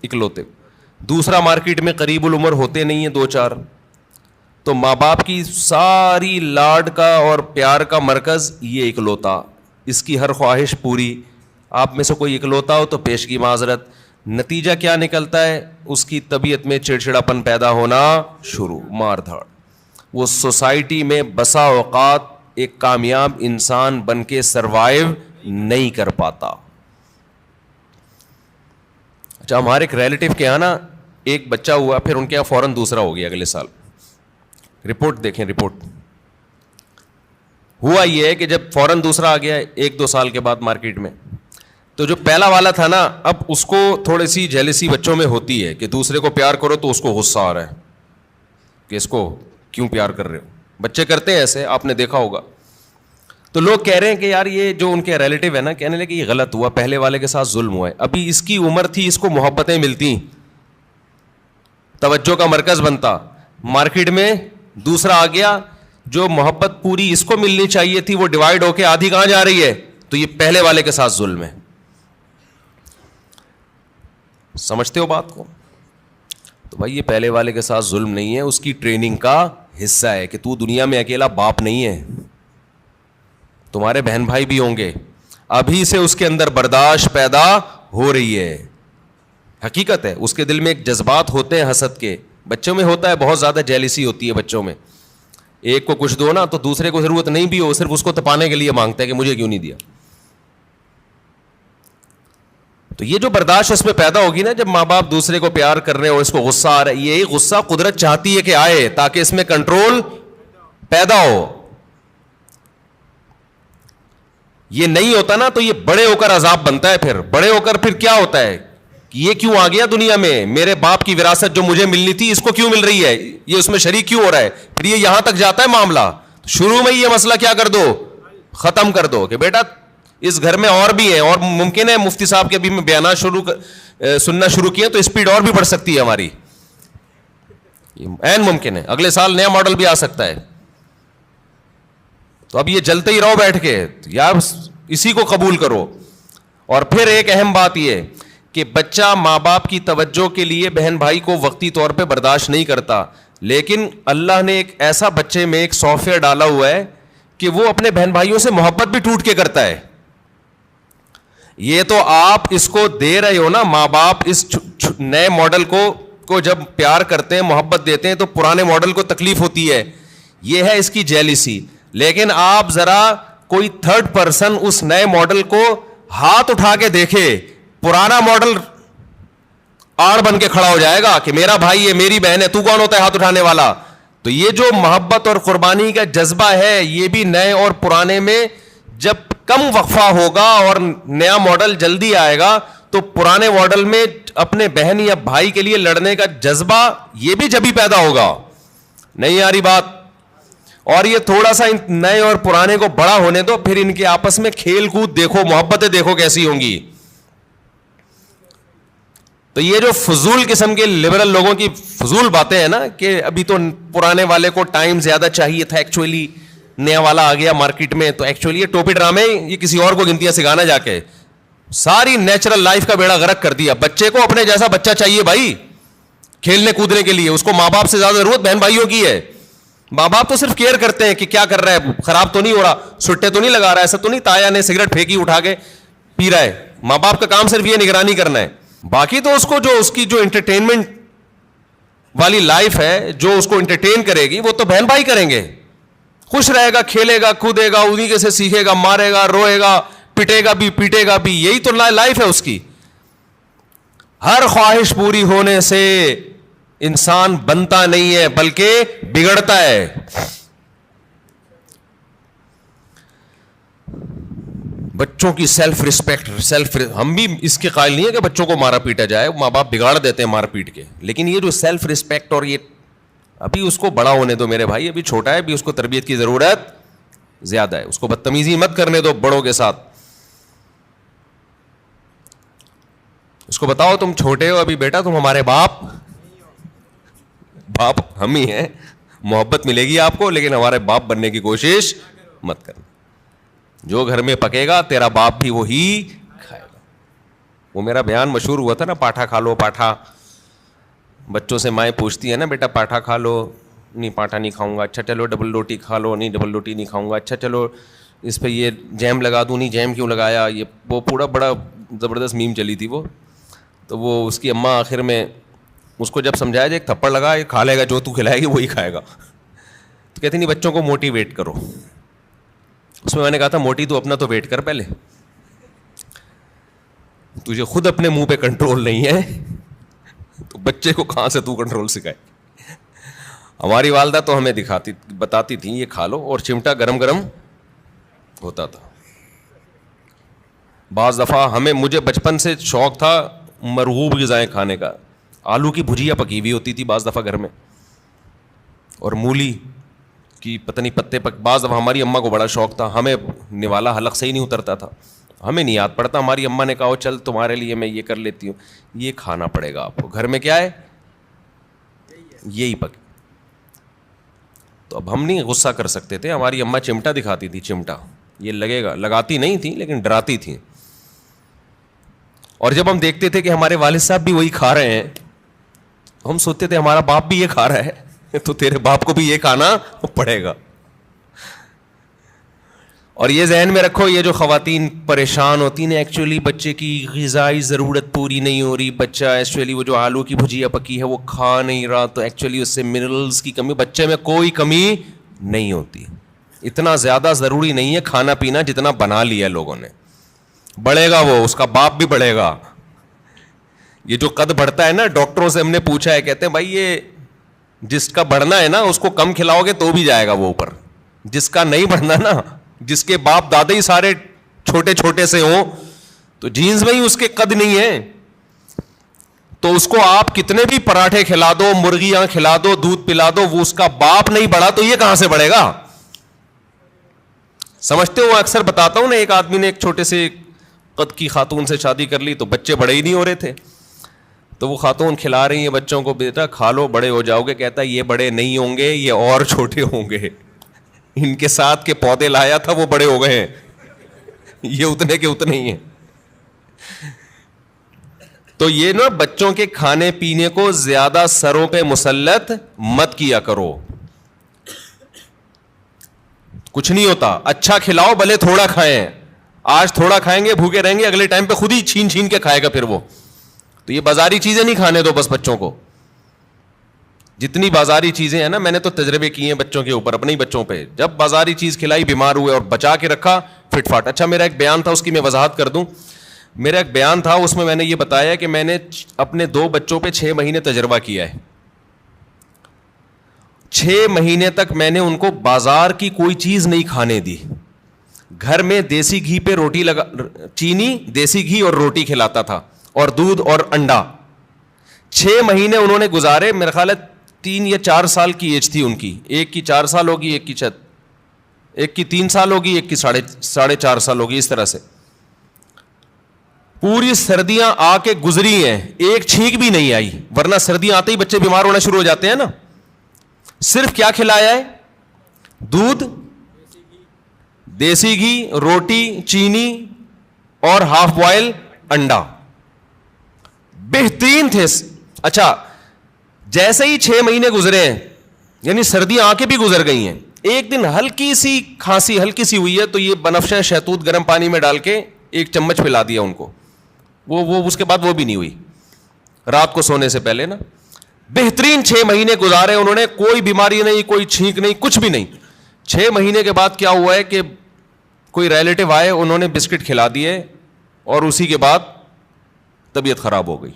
اکلوتے. دوسرا مارکیٹ میں قریب العمر ہوتے نہیں ہیں 2-4, تو ماں باپ کی ساری لاڈ کا اور پیار کا مرکز یہ اکلوتا, اس کی ہر خواہش پوری. آپ میں سے کوئی اکلوتا ہو تو پیش کی معذرت. نتیجہ کیا نکلتا ہے؟ اس کی طبیعت میں چڑچڑاپن پیدا ہونا شروع, مار دھاڑ. وہ سوسائٹی میں بسا اوقات ایک کامیاب انسان بن کے سروائیو نہیں کر پاتا. اچھا, ہمارے ایک ریلیٹیو کے یہاں نا ایک بچہ ہوا, پھر ان کے یہاں فوراً دوسرا ہو گیا اگلے سال. رپورٹ دیکھیں, رپورٹ. ہوا یہ ہے کہ جب فوراً دوسرا آ گیا 1-2 سال کے بعد مارکیٹ میں, تو جو پہلا والا تھا نا, اب اس کو تھوڑی سی جیلسی بچوں میں ہوتی ہے کہ دوسرے کو پیار کرو تو اس کو غصہ آ رہا ہے کہ اس کو کیوں پیار کر رہے ہو. بچے کرتے ہیں ایسے, آپ نے دیکھا ہوگا. تو لوگ کہہ رہے ہیں کہ یار یہ جو ان کے ریلیٹیو ہے نا, کہنے لگے یہ غلط ہوا, پہلے والے کے ساتھ ظلم ہوا ہے. ابھی اس کی عمر تھی, اس کو محبتیں ملتی, توجہ کا مرکز بنتا. مارکیٹ میں دوسرا آ گیا, جو محبت پوری اس کو ملنی چاہیے تھی وہ ڈیوائڈ ہو کے آدھی کہاں جا رہی ہے, تو یہ پہلے والے کے ساتھ ظلم ہے. سمجھتے ہو بات کو؟ تو بھائی یہ پہلے والے کے ساتھ ظلم نہیں ہے, اس کی ٹریننگ کا حصہ ہے کہ تو دنیا میں اکیلا باپ نہیں ہے, تمہارے بہن بھائی بھی ہوں گے. ابھی سے اس کے اندر برداشت پیدا ہو رہی ہے. حقیقت ہے, اس کے دل میں ایک جذبات ہوتے ہیں حسد کے. بچوں میں ہوتا ہے, بہت زیادہ جیلسی ہوتی ہے بچوں میں. ایک کو کچھ دو نا تو دوسرے کو ضرورت نہیں بھی ہو, صرف اس کو تپانے کے لیے مانگتا ہے کہ مجھے کیوں نہیں دیا. تو یہ جو برداشت اس میں پیدا ہوگی نا, جب ماں باپ دوسرے کو پیار کر رہے ہو, اس کو غصہ آ رہا ہے, یہی غصہ قدرت چاہتی ہے کہ آئے تاکہ اس میں کنٹرول پیدا ہو. یہ نہیں ہوتا نا تو یہ بڑے ہو کر عذاب بنتا ہے. پھر بڑے ہو کر پھر کیا ہوتا ہے کہ یہ کیوں آ گیا دنیا میں, میرے باپ کی وراثت جو مجھے ملنی تھی اس کو کیوں مل رہی ہے, یہ اس میں شریک کیوں ہو رہا ہے. پھر یہ یہاں تک جاتا ہے معاملہ. شروع میں یہ مسئلہ کیا کر دو, ختم کر دو کہ بیٹا اس گھر میں اور بھی ہیں, اور ممکن ہے مفتی صاحب کے ابھی میں بیانات سننا شروع کیے تو اسپیڈ اور بھی بڑھ سکتی ہے ہماری, عین ممکن ہے. اگلے سال نیا ماڈل بھی آ سکتا ہے. تو اب یہ جلتے ہی رہو بیٹھ کے, یار اسی کو قبول کرو. اور پھر ایک اہم بات یہ کہ بچہ ماں باپ کی توجہ کے لیے بہن بھائی کو وقتی طور پہ برداشت نہیں کرتا, لیکن اللہ نے ایک ایسا بچے میں ایک سافٹ ویئر ڈالا ہوا ہے کہ وہ اپنے بہن بھائیوں سے محبت بھی ٹوٹ کے کرتا ہے. یہ تو آپ اس کو دے رہے ہو نا, ماں باپ اس نئے ماڈل کو جب پیار کرتے ہیں, محبت دیتے ہیں, تو پرانے ماڈل کو تکلیف ہوتی ہے. یہ ہے اس کی جیلسی. لیکن آپ ذرا کوئی تھرڈ پرسن اس نئے ماڈل کو ہاتھ اٹھا کے دیکھے, پرانا ماڈل آڑ بن کے کھڑا ہو جائے گا کہ میرا بھائی ہے, میری بہن ہے, تو کون ہوتا ہے ہاتھ اٹھانے والا. تو یہ جو محبت اور قربانی کا جذبہ ہے, یہ بھی نئے اور پرانے میں جب کم وقفہ ہوگا اور نیا ماڈل جلدی آئے گا, تو پرانے ماڈل میں اپنے بہن یا بھائی کے لیے لڑنے کا جذبہ یہ بھی جبھی پیدا ہوگا. نہیں آ رہی بات؟ اور یہ تھوڑا سا نئے اور پرانے کو بڑا ہونے دو, پھر ان کے آپس میں کھیل کود دیکھو, محبتیں دیکھو کیسی ہوں گی. تو یہ جو فضول قسم کے لبرل لوگوں کی فضول باتیں ہیں نا کہ ابھی تو پرانے والے کو ٹائم زیادہ چاہیے تھا, ایکچولی نیا والا آ گیا مارکیٹ میں, تو ایکچولی یہ ٹوپی ڈرامے یہ کسی اور کو گنتیاں سکھانا جا کے ساری نیچرل لائف کا بیڑا غرق کر دیا. بچے کو اپنے جیسا بچہ چاہیے بھائی کھیلنے کودنے کے لیے, اس کو ماں باپ سے زیادہ ضرورت بہن بھائیوں کی ہے. ماں باپ تو صرف کیئر کرتے ہیں کہ کیا کر رہا ہے, خراب تو نہیں ہو رہا, سٹے تو نہیں لگا رہا ہے, ایسا تو نہیں تایا نے سگریٹ پھینکی اٹھا کے پی رہا ہے. ماں باپ کا کام صرف یہ نگرانی کرنا ہے. باقی تو اس کو جو اس کی جو انٹرٹینمنٹ والی لائف ہے, جو اس کو انٹرٹین کرے گی, وہ تو بہن بھائی کریں گے. خوش رہے گا, کھیلے گا, کودے گا, انہیں کے سے سیکھے گا, مارے گا, روئے گا, پٹے گا بھی, پیٹے گا بھی. یہی تو لائف ہے اس کی. ہر خواہش پوری ہونے سے انسان بنتا نہیں ہے بلکہ بگڑتا ہے. بچوں کی سیلف رسپیکٹ, ہم بھی اس کے قائل نہیں ہے کہ بچوں کو مارا پیٹا جائے, ماں باپ بگاڑ دیتے ہیں مار پیٹ کے, لیکن یہ جو سیلف رسپیکٹ اور یہ ابھی اس کو بڑا ہونے دو میرے بھائی, ابھی چھوٹا ہے, ابھی اس کو تربیت کی ضرورت زیادہ ہے. اس کو بدتمیزی مت کرنے دو بڑوں کے ساتھ. اس کو بتاؤ تم چھوٹے ہو ابھی بیٹا, تم ہمارے باپ باپ ہم ہی ہیں. محبت ملے گی آپ کو, لیکن ہمارے باپ بننے کی کوشش مت کرنا. جو گھر میں پکے گا تیرا باپ بھی وہی کھائے گا. وہ میرا بیان مشہور ہوا تھا نا, پاٹھا کھا لو پاٹھا. بچوں سے مائیں پوچھتی ہے نا, بیٹا پاٹھا کھا لو, نہیں پاٹھا نہیں کھاؤں گا. اچھا چلو ڈبل روٹی کھا لو, نہیں ڈبل روٹی نہیں کھاؤں گا. اچھا چلو اس پہ یہ جیم لگا دوں, نہیں جیم کیوں لگایا. یہ وہ پورا بڑا زبردست میم چلی تھی وہ. تو وہ اس کی اماں آخر میں اس کو جب سمجھایا جائے ایک تھپڑ لگا, یہ کھا لے گا جو تو کھلائے گی وہی کھائے گا. تو کہتے نہیں بچوں کو موٹیویٹ کرو. اس میں نے کہا تھا موٹی تو اپنا تو ویٹ کر پہلے, تجھے خود اپنے منہ پہ کنٹرول نہیں ہے تو بچے کو کہاں سے تو کنٹرول سکھائے. ہماری والدہ تو ہمیں بتاتی تھی یہ کھا لو, اور چمٹا گرم گرم ہوتا تھا. بعض دفعہ مجھے بچپن سے شوق تھا مرغوب غذائیں کھانے کا. آلو کی بھجیا پکی ہوئی ہوتی تھی بعض دفعہ گھر میں, اور مولی کی پتہ نہیں پتے بعض دفعہ ہماری اماں کو بڑا شوق تھا. ہمیں نوالا حلق سے ہی نہیں اترتا تھا, ہمیں نہیں یاد پڑتا. ہماری اماں نے کہا چل تمہارے لیے میں یہ کر لیتی ہوں, یہ کھانا پڑے گا آپ کو. گھر میں کیا ہے, یہی پک. تو اب ہم نہیں غصہ کر سکتے تھے. ہماری اماں چمٹا دکھاتی تھی, چمٹا یہ لگے گا, لگاتی نہیں تھی لیکن ڈراتی تھیں. اور جب ہم دیکھتے تھے کہ ہمارے والد صاحب بھی وہی کھا رہے ہیں, ہم سوچتے تھے ہمارا باپ بھی یہ کھا رہا ہے تو تیرے باپ کو بھی یہ کھانا پڑے گا. اور یہ ذہن میں رکھو, یہ جو خواتین پریشان ہوتی ہیں ایکچولی بچے کی غذائی ضرورت پوری نہیں ہو رہی. بچہ ایکچولی وہ جو آلو کی بھجیا پکی ہے وہ کھا نہیں رہا, تو ایکچولی اس سے منرلز کی کمی, بچے میں کوئی کمی نہیں ہوتی. اتنا زیادہ ضروری نہیں ہے کھانا پینا جتنا بنا لیا لوگوں نے. بڑھے گا وہ, اس کا باپ بھی بڑھے گا. یہ جو قد بڑھتا ہے نا, ڈاکٹروں سے ہم نے پوچھا ہے, کہتے ہیں بھائی یہ جس کا بڑھنا ہے نا اس کو کم کھلاؤ گے تو بھی جائے گا وہ اوپر. جس کا نہیں بڑھنا نا, جس کے باپ دادا ہی سارے چھوٹے چھوٹے سے ہوں, تو جینز میں ہی اس کے قد نہیں ہے, تو اس کو آپ کتنے بھی پراٹھے کھلا دو, مرغیاں کھلا دو, دودھ پلا دو, وہ اس کا باپ نہیں بڑھا تو یہ کہاں سے بڑھے گا. سمجھتے ہو, اکثر بتاتا ہوں نا, ایک آدمی نے ایک چھوٹے سے قد کی خاتون سے شادی کر لی تو بچے بڑے ہی نہیں ہو رہے تھے. تو وہ خاتون کھلا رہی ہیں بچوں کو, بیٹا کھا لو بڑے ہو جاؤ گے. کہتا ہے یہ بڑے نہیں ہوں گے, یہ اور چھوٹے ہوں گے. ان کے ساتھ کے پودے لایا تھا وہ بڑے ہو گئے ہیں, یہ اتنے کے اتنے ہی ہیں. تو یہ نا بچوں کے کھانے پینے کو زیادہ سروں پہ مسلط مت کیا کرو. کچھ نہیں ہوتا, اچھا کھلاؤ بھلے تھوڑا کھائیں. آج تھوڑا کھائیں گے بھوکے رہیں گے, اگلے ٹائم پہ خود ہی چھین چھین کے کھائے گا پھر وہ. تو یہ بازاری چیزیں نہیں کھانے دو بس بچوں کو. جتنی بازاری چیزیں ہیں نا, میں نے تو تجربے کیے ہیں بچوں کے اوپر, اپنے ہی بچوں پہ. جب بازاری چیز کھلائی بیمار ہوئے, اور بچا کے رکھا فٹ فاٹ. اچھا میرا ایک بیان تھا, اس کی میں وضاحت کر دوں. میرا ایک بیان تھا, اس میں نے یہ بتایا کہ میں نے اپنے 2 بچوں پہ 6 مہینے تجربہ کیا ہے. 6 مہینے تک میں نے ان کو بازار کی کوئی چیز نہیں کھانے دی. گھر میں دیسی گھی پہ روٹی چینی, دیسی گھی اور روٹی کھلاتا تھا, اور دودھ اور انڈا. 6 مہینے انہوں نے گزارے. میرا خیال ہے 3 یا 4 سال کی ایج تھی ان کی. ایک کی 4 سال ہوگی, ایک کی 3 سال ہوگی, ایک کی 4.5 سال ہوگی. اس طرح سے پوری سردیاں آ کے گزری ہیں, ایک چھینک بھی نہیں آئی. ورنہ سردیاں آتے ہی بچے بیمار ہونا شروع ہو جاتے ہیں نا. صرف کیا کھلایا ہے, دودھ, دیسی گھی, روٹی, چینی اور ہاف بوائل انڈا. بہترین تھے. اچھا جیسے ہی 6 مہینے گزرے ہیں, یعنی سردیاں آ کے بھی گزر گئی ہیں, ایک دن ہلکی سی کھانسی ہلکی سی ہوئی ہے, تو یہ بنفشہ شہتوت گرم پانی میں ڈال کے 1 چمچ پلا دیا ان کو. وہ اس کے بعد وہ بھی نہیں ہوئی رات کو سونے سے پہلے نا. بہترین 6 مہینے گزارے انہوں نے, کوئی بیماری نہیں, کوئی چھینک نہیں, کچھ بھی نہیں. 6 مہینے کے بعد کیا ہوا ہے کہ کوئی ریلیٹو آئے, انہوں نے بسکٹ کھلا دیے, اور اسی کے بعد طبیعت خراب ہو گئی.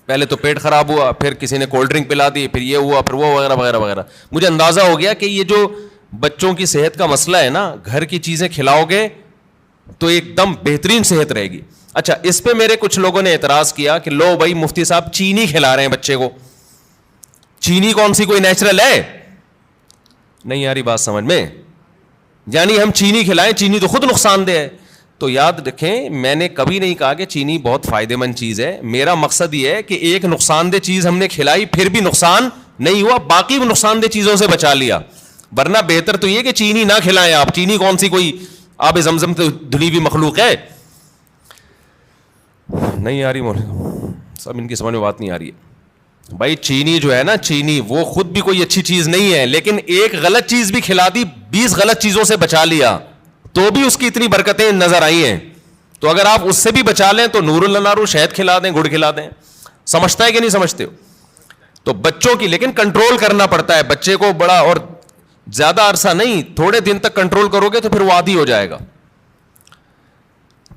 پہلے تو پیٹ خراب ہوا, پھر کسی نے کولڈ ڈرنک پلا دی, پھر یہ ہوا, پھر وہ وغیرہ وغیرہ وغیرہ. مجھے اندازہ ہو گیا کہ یہ جو بچوں کی صحت کا مسئلہ ہے نا, گھر کی چیزیں کھلاؤ گے تو ایک دم بہترین صحت رہے گی. اچھا اس پہ میرے کچھ لوگوں نے اعتراض کیا کہ لو بھائی مفتی صاحب چینی کھلا رہے ہیں بچے کو. چینی کون سی کوئی نیچرل ہے؟ نہیں آ رہی بات سمجھ میں؟ یعنی ہم چینی کھلائیں, چینی تو خود نقصان دہ ہے. تو یاد رکھیں, میں نے کبھی نہیں کہا کہ چینی بہت فائدہ مند چیز ہے. میرا مقصد یہ ہے کہ ایک نقصان دہ چیز ہم نے کھلائی پھر بھی نقصان نہیں ہوا, باقی نقصان دہ چیزوں سے بچا لیا. ورنہ بہتر تو یہ کہ چینی نہ کھلائیں آپ. چینی کون سی کوئی آب زمزم تو دھلی ہوئی مخلوق ہے. نہیں آ رہی مولانا سب ان کی سمجھ میں بات نہیں آ رہی ہے. بھائی چینی جو ہے نا, چینی وہ خود بھی کوئی اچھی چیز نہیں ہے, لیکن ایک غلط چیز بھی کھلا دی, 20 غلط چیزوں سے بچا لیا, تو بھی اس کی اتنی برکتیں نظر آئی ہیں. تو اگر آپ اس سے بھی بچا لیں تو نور النارو شہد کھلا دیں, گڑ کھلا دیں. سمجھتا ہے کہ نہیں سمجھتے ہو؟ تو بچوں کی لیکن کنٹرول کرنا پڑتا ہے بچے کو بڑا, اور زیادہ عرصہ نہیں, تھوڑے دن تک کنٹرول کرو گے تو پھر وہ عادی ہو جائے گا.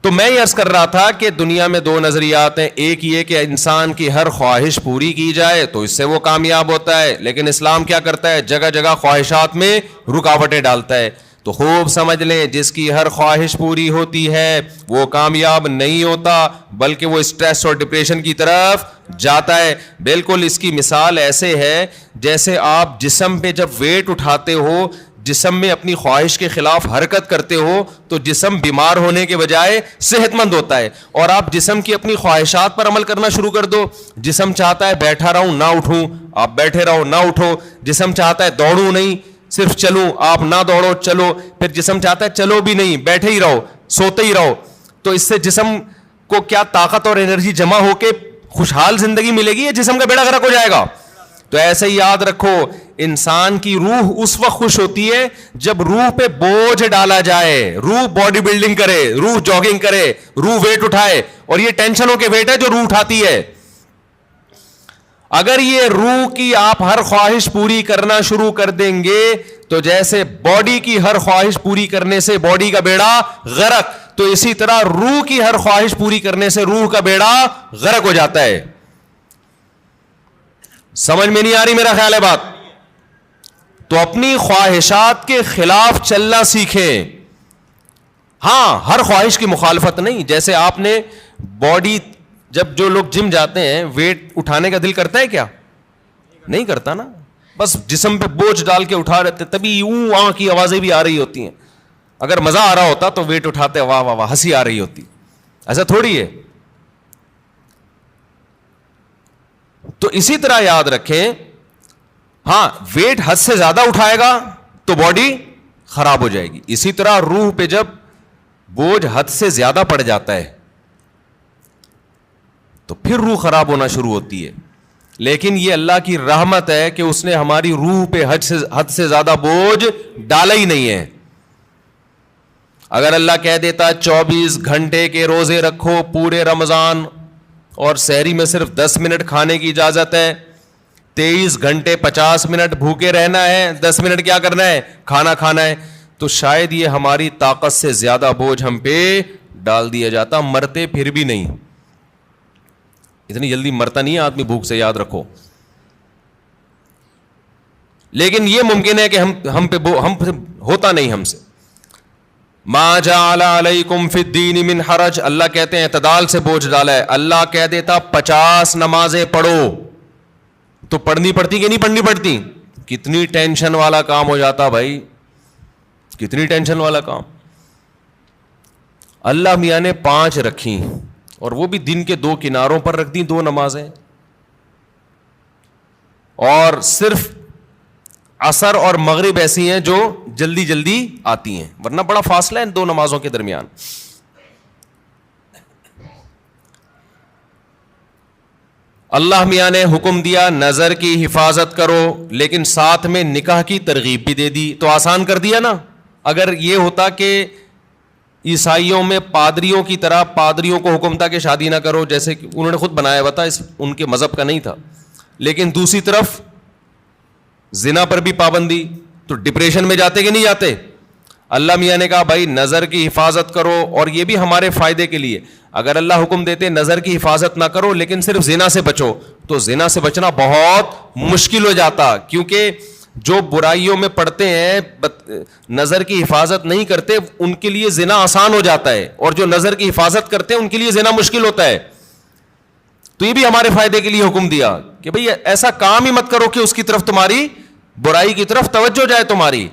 تو میں یہ عرض کر رہا تھا کہ دنیا میں 2 نظریات ہیں. ایک یہ کہ انسان کی ہر خواہش پوری کی جائے تو اس سے وہ کامیاب ہوتا ہے, لیکن اسلام کیا کرتا ہے, جگہ جگہ خواہشات میں رکاوٹیں ڈالتا ہے. تو خوب سمجھ لیں, جس کی ہر خواہش پوری ہوتی ہے وہ کامیاب نہیں ہوتا, بلکہ وہ اسٹریس اور ڈپریشن کی طرف جاتا ہے. بالکل اس کی مثال ایسے ہے جیسے آپ جسم پہ جب ویٹ اٹھاتے ہو, جسم میں اپنی خواہش کے خلاف حرکت کرتے ہو تو جسم بیمار ہونے کے بجائے صحت مند ہوتا ہے. اور آپ جسم کی اپنی خواہشات پر عمل کرنا شروع کر دو, جسم چاہتا ہے بیٹھا رہوں نہ اٹھوں, آپ بیٹھے رہو نہ اٹھو. جسم چاہتا ہے دوڑوں نہیں, صرف چلوں, آپ نہ دوڑو چلو. پھر جسم چاہتا ہے چلو بھی نہیں, بیٹھے ہی رہو, سوتے ہی رہو. تو اس سے جسم کو کیا طاقت اور انرجی جمع ہو کے خوشحال زندگی ملے گی, یا جسم کا بیڑا غرق ہو جائے گا؟ تو ایسے ہی یاد رکھو, انسان کی روح اس وقت خوش ہوتی ہے جب روح پہ بوجھ ڈالا جائے, روح باڈی بلڈنگ کرے, روح جاگنگ کرے, روح ویٹ اٹھائے. اور یہ ٹینشنوں کے ویٹ ہے جو روح اٹھاتی ہے. اگر یہ روح کی آپ ہر خواہش پوری کرنا شروع کر دیں گے تو جیسے باڈی کی ہر خواہش پوری کرنے سے باڈی کا بیڑا غرق, تو اسی طرح روح کی ہر خواہش پوری کرنے سے روح کا بیڑا غرق ہو جاتا ہے. سمجھ میں نہیں آ رہی میرا خیال ہے بات؟ تو اپنی خواہشات کے خلاف چلنا سیکھیں. ہاں, ہر خواہش کی مخالفت نہیں. جیسے آپ نے باڈی, جب جو لوگ جم جاتے ہیں ویٹ اٹھانے کا دل کرتا ہے کیا؟ نہیں کرتا نا, بس جسم پہ بوجھ ڈال کے اٹھا رہتے, تبھی اوں کی آوازیں بھی آ رہی ہوتی ہیں. اگر مزہ آ رہا ہوتا تو ویٹ اٹھاتے واہ واہ واہ ہنسی آ رہی ہوتی. ایسا تھوڑی ہے. تو اسی طرح یاد رکھیں, ہاں ویٹ حد سے زیادہ اٹھائے گا تو باڈی خراب ہو جائے گی. اسی طرح روح پہ جب بوجھ حد سے زیادہ پڑ جاتا ہے تو پھر روح خراب ہونا شروع ہوتی ہے. لیکن یہ اللہ کی رحمت ہے کہ اس نے ہماری روح پہ حد سے زیادہ بوجھ ڈالا ہی نہیں ہے. اگر اللہ کہہ دیتا 24 گھنٹے کے روزے رکھو پورے رمضان, اور سحری میں صرف 10 منٹ کھانے کی اجازت ہے, 23 گھنٹے 50 منٹ بھوکے رہنا ہے, 10 منٹ کیا کرنا ہے, کھانا کھانا ہے, تو شاید یہ ہماری طاقت سے زیادہ بوجھ ہم پہ ڈال دیا جاتا. مرتے پھر بھی نہیں, اتنی جلدی مرتا نہیں ہے آدمی بھوک سے, یاد رکھو. لیکن یہ ممکن ہے کہ ہم پہ ہوتا نہیں ہم سے. ما جعل علیکم فی الدین من حرج, اللہ کہتے ہیں اعتدال سے بوجھ ڈالا ہے. اللہ کہہ دیتا 50 نمازیں پڑھو, تو پڑھنی پڑتی کہ نہیں پڑھنی پڑتی؟ کتنی ٹینشن والا کام ہو جاتا بھائی, کتنی ٹینشن والا کام. اللہ میاں نے 5 رکھی, اور وہ بھی دن کے 2 کناروں پر رکھ دی 2 نمازیں, اور صرف عصر اور مغرب ایسی ہیں جو جلدی جلدی آتی ہیں, ورنہ بڑا فاصلہ ہے 2 نمازوں کے درمیان. اللہ میاں نے حکم دیا نظر کی حفاظت کرو, لیکن ساتھ میں نکاح کی ترغیب بھی دے دی. تو آسان کر دیا نا. اگر یہ ہوتا کہ عیسائیوں میں پادریوں کی طرح پادریوں کو حکم تھا کہ شادی نہ کرو, جیسے کہ انہوں نے خود بنایا ہوا تھا, ان کے مذہب کا نہیں تھا, لیکن دوسری طرف زنا پر بھی پابندی, تو ڈپریشن میں جاتے کہ نہیں جاتے؟ اللہ میاں نے کہا بھائی نظر کی حفاظت کرو, اور یہ بھی ہمارے فائدے کے لیے. اگر اللہ حکم دیتے نظر کی حفاظت نہ کرو لیکن صرف زنا سے بچو, تو زنا سے بچنا بہت مشکل ہو جاتا, کیونکہ جو برائیوں میں پڑتے ہیں نظر کی حفاظت نہیں کرتے ان کے لیے زنا آسان ہو جاتا ہے, اور جو نظر کی حفاظت کرتے ہیں ان کے لیے زنا مشکل ہوتا ہے. تو یہ بھی ہمارے فائدے کے لیے حکم دیا کہ بھئی ایسا کام ہی مت کرو کہ اس کی طرف تمہاری برائی کی طرف توجہ جائے تمہاری.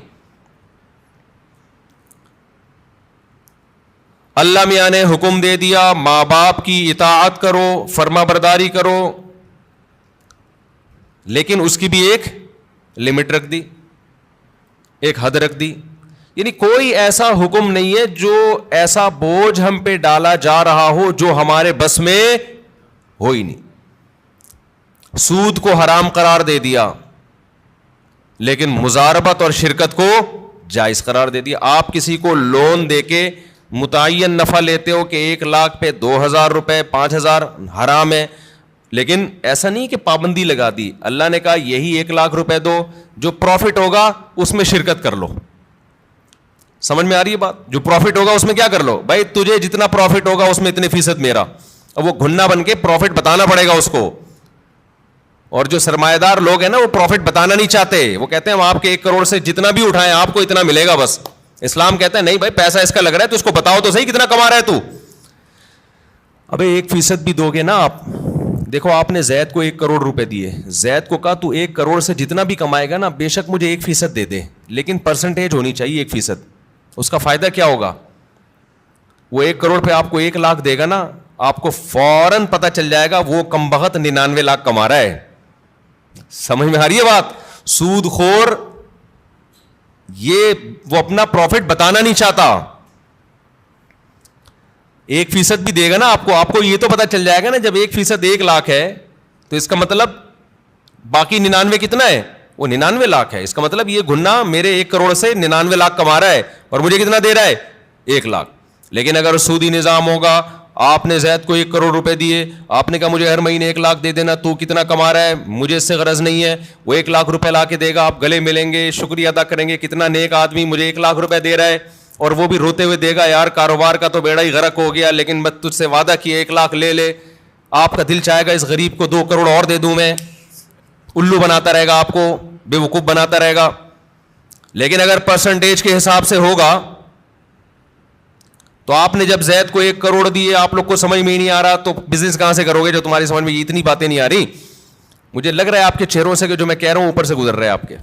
اللہ میاں نے حکم دے دیا ماں باپ کی اطاعت کرو, فرما برداری کرو. لیکن اس کی بھی ایک لمٹ رکھ دی, ایک حد رکھ دی. یعنی کوئی ایسا حکم نہیں ہے جو ایسا بوجھ ہم پہ ڈالا جا رہا ہو جو ہمارے بس میں ہو ہی نہیں. سود کو حرام قرار دے دیا لیکن مزاربت اور شرکت کو جائز قرار دے دیا. آپ کسی کو لون دے کے متعین نفع لیتے ہو کہ 1,00,000 پہ 2,000 روپے 5,000 حرام ہے, لیکن ایسا نہیں کہ پابندی لگا دی. اللہ نے کہا یہی 1,00,000 روپے دو, جو پروفٹ ہوگا اس میں شرکت کر لو. سمجھ میں آ رہی ہے بات؟ جو پروفٹ ہوگا اس میں کیا کر لو بھائی, تجھے جتنا پروفٹ ہوگا اس میں اتنے فیصد میرا. اب وہ گھننا بن کے پروفٹ بتانا پڑے گا اس کو. اور جو سرمایہ دار لوگ ہیں نا وہ پروفٹ بتانا نہیں چاہتے, وہ کہتے ہیں ہم آپ کے 1 کروڑ سے جتنا بھی اٹھائیں آپ کو اتنا ملے گا بس. اسلام کہتا ہے نہیں بھائی, پیسہ اس کا لگ رہا ہے تو اس کو بتاؤ تو صحیح کتنا کما رہا ہے تو. ابے 1% بھی دو گے نا آپ. دیکھو آپ نے زید کو 1 کروڑ روپے دیے, زید کو کہا تو 1 کروڑ سے جتنا بھی کمائے گا نا بے شک مجھے 1% دے دے, لیکن پرسنٹیج ہونی چاہیے 1%. اس کا فائدہ کیا ہوگا؟ وہ 1 کروڑ پہ آپ کو 1,00,000 دے گا نا, آپ کو فوراً پتہ چل جائے گا وہ کمبخت 99 لاکھ کما رہا ہے. سمجھ میں آ رہی ہے بات؟ سود خور یہ وہ اپنا پروفٹ بتانا نہیں چاہتا. 1% بھی دے گا نا آپ کو یہ تو پتا چل جائے گا نا جب 1% 1,00,000 ہے تو اس کا مطلب باقی 99 کتنا ہے؟ وہ 99 لاکھ ہے. اس کا مطلب یہ گھنا میرے 1 کروڑ سے 99 لاکھ کما رہا ہے اور مجھے کتنا دے رہا ہے؟ 1,00,000. لیکن اگر سودی نظام ہوگا, آپ نے زید کو 1 کروڑ روپے دیے, آپ نے کہا مجھے ہر مہینے 1,00,000 دے دینا, تو کتنا کما رہا ہے مجھے اس سے غرض نہیں ہے. وہ 1,00,000 روپے لا کے دے گا, آپ گلے ملیں گے, شکریہ ادا کریں گے, کتنا نیک آدمی مجھے 1,00,000 روپے دے رہا ہے. اور وہ بھی روتے ہوئے دے گا, یار کاروبار کا تو بیڑا ہی غرق ہو گیا, لیکن میں تجھ سے وعدہ کیا 1,00,000 لے لے. آپ کا دل چاہے گا اس غریب کو 2 کروڑ اور دے دوں میں. الو بناتا رہے گا, آپ کو بے وقوف بناتا رہے گا. لیکن اگر پرسنٹیج کے حساب سے ہوگا تو آپ نے جب زید کو 1 کروڑ دیے, آپ لوگ کو سمجھ میں ہی نہیں آ رہا, تو بزنس کہاں سے کرو گے جو تمہاری سمجھ میں اتنی باتیں نہیں آ رہی. مجھے لگ رہا ہے آپ کے چہروں سے کہ جو میں کہہ رہا ہوں اوپر سے گزر رہا ہے آپ کے.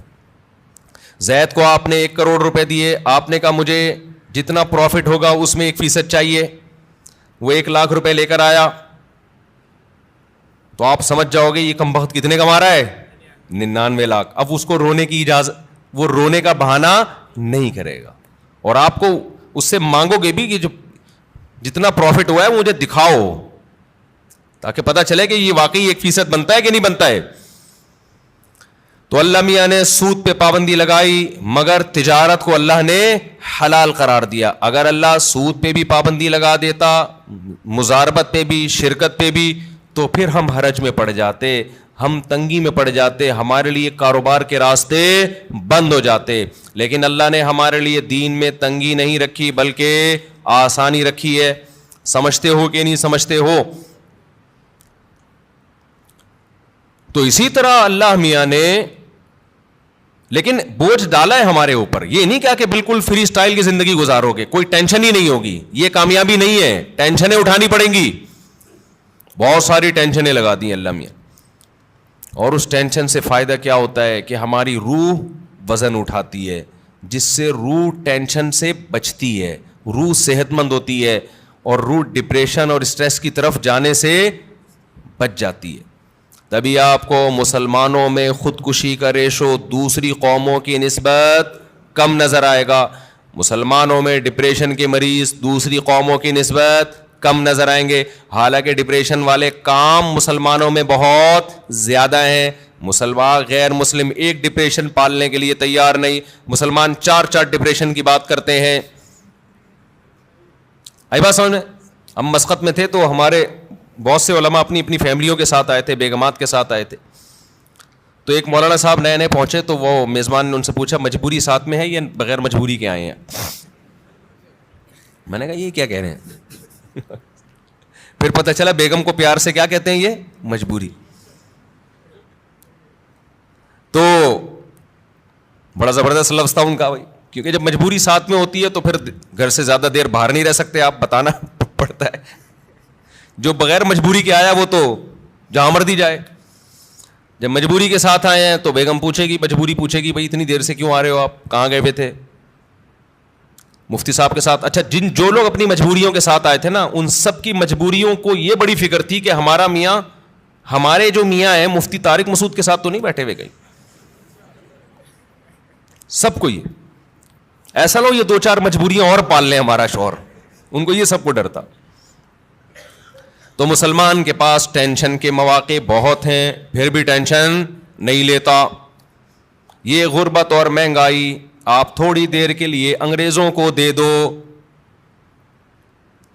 زید کو آپ نے 1 کروڑ روپے دیے, آپ نے کہا مجھے جتنا پروفٹ ہوگا اس میں 1% چاہیے. وہ 1,00,000 روپے لے کر آیا تو آپ سمجھ جاؤ گے یہ کمبخت کتنے کما رہا ہے؟ 99 لاکھ. اب اس کو رونے کی اجازت, وہ رونے کا بہانہ نہیں کرے گا, اور آپ کو اس سے مانگو گے بھی کہ جو جتنا پروفٹ ہوا ہے وہ مجھے دکھاؤ, تاکہ پتہ چلے کہ یہ واقعی 1% بنتا ہے کہ نہیں بنتا ہے. تو اللہ میاں نے سود پہ پابندی لگائی, مگر تجارت کو اللہ نے حلال قرار دیا. اگر اللہ سود پہ بھی پابندی لگا دیتا, مزاربت پہ بھی, شرکت پہ بھی, تو پھر ہم حرج میں پڑ جاتے, ہم تنگی میں پڑ جاتے, ہمارے لیے کاروبار کے راستے بند ہو جاتے. لیکن اللہ نے ہمارے لیے دین میں تنگی نہیں رکھی بلکہ آسانی رکھی ہے. سمجھتے ہو کہ نہیں سمجھتے ہو؟ تو اسی طرح اللہ میاں نے لیکن بوجھ ڈالا ہے ہمارے اوپر. یہ نہیں کہا کہ بالکل فری سٹائل کی زندگی گزارو گے, کوئی ٹینشن ہی نہیں ہوگی. یہ کامیابی نہیں ہے, ٹینشنیں اٹھانی پڑیں گی. بہت ساری ٹینشنیں لگا دی اللہ میاں, اور اس ٹینشن سے فائدہ کیا ہوتا ہے کہ ہماری روح وزن اٹھاتی ہے, جس سے روح ٹینشن سے بچتی ہے, روح صحت مند ہوتی ہے, اور روح ڈپریشن اور اسٹریس کی طرف جانے سے بچ جاتی ہے. تبھی آپ کو مسلمانوں میں خودکشی کا ریشو دوسری قوموں کی نسبت کم نظر آئے گا. مسلمانوں میں ڈپریشن کے مریض دوسری قوموں کی نسبت کم نظر آئیں گے, حالانکہ ڈپریشن والے کام مسلمانوں میں بہت زیادہ ہیں. مسلمان غیر مسلم ایک ڈپریشن پالنے کے لیے تیار نہیں, مسلمان 4 ڈپریشن کی بات کرتے ہیں. آئی بات سمجھ میں؟ ہم مسقط میں تھے تو ہمارے بہت سے علماء اپنی اپنی فیملیوں کے ساتھ آئے تھے, بیگمات کے ساتھ آئے تھے. تو ایک مولانا صاحب نئے نئے پہنچے تو وہ میزبان نے ان سے پوچھا مجبوری ساتھ میں ہے یا بغیر مجبوری کے آئے ہیں؟ میں نے کہا یہ کیا کہہ رہے ہیں؟ پھر پتہ چلا بیگم کو پیار سے کیا کہتے ہیں, یہ مجبوری. تو بڑا زبردست لفظ تھا ان کا بھائی, کیونکہ جب مجبوری ساتھ میں ہوتی ہے تو پھر گھر سے زیادہ دیر باہر نہیں رہ سکتے, آپ بتانا پڑتا ہے. جو بغیر مجبوری کے آیا وہ تو جہاں مرضی جائے. جب مجبوری کے ساتھ آئے ہیں تو بیگم پوچھے گی, مجبوری پوچھے گی بھائی اتنی دیر سے کیوں آ رہے ہو, آپ کہاں گئے ہوئے تھے؟ مفتی صاحب کے ساتھ. اچھا, جو لوگ اپنی مجبوریوں کے ساتھ آئے تھے نا, ان سب کی مجبوریوں کو یہ بڑی فکر تھی کہ ہمارا میاں ہمارے جو میاں ہیں مفتی طارق مسعود کے ساتھ تو نہیں بیٹھے ہوئے کہیں, سب کو یہ ایسا لو یہ 2-4 مجبوریاں اور پال لیں ہمارا شوہر, ان کو یہ سب کو ڈر تھا. تو مسلمان کے پاس ٹینشن کے مواقع بہت ہیں, پھر بھی ٹینشن نہیں لیتا. یہ غربت اور مہنگائی آپ تھوڑی دیر کے لیے انگریزوں کو دے دو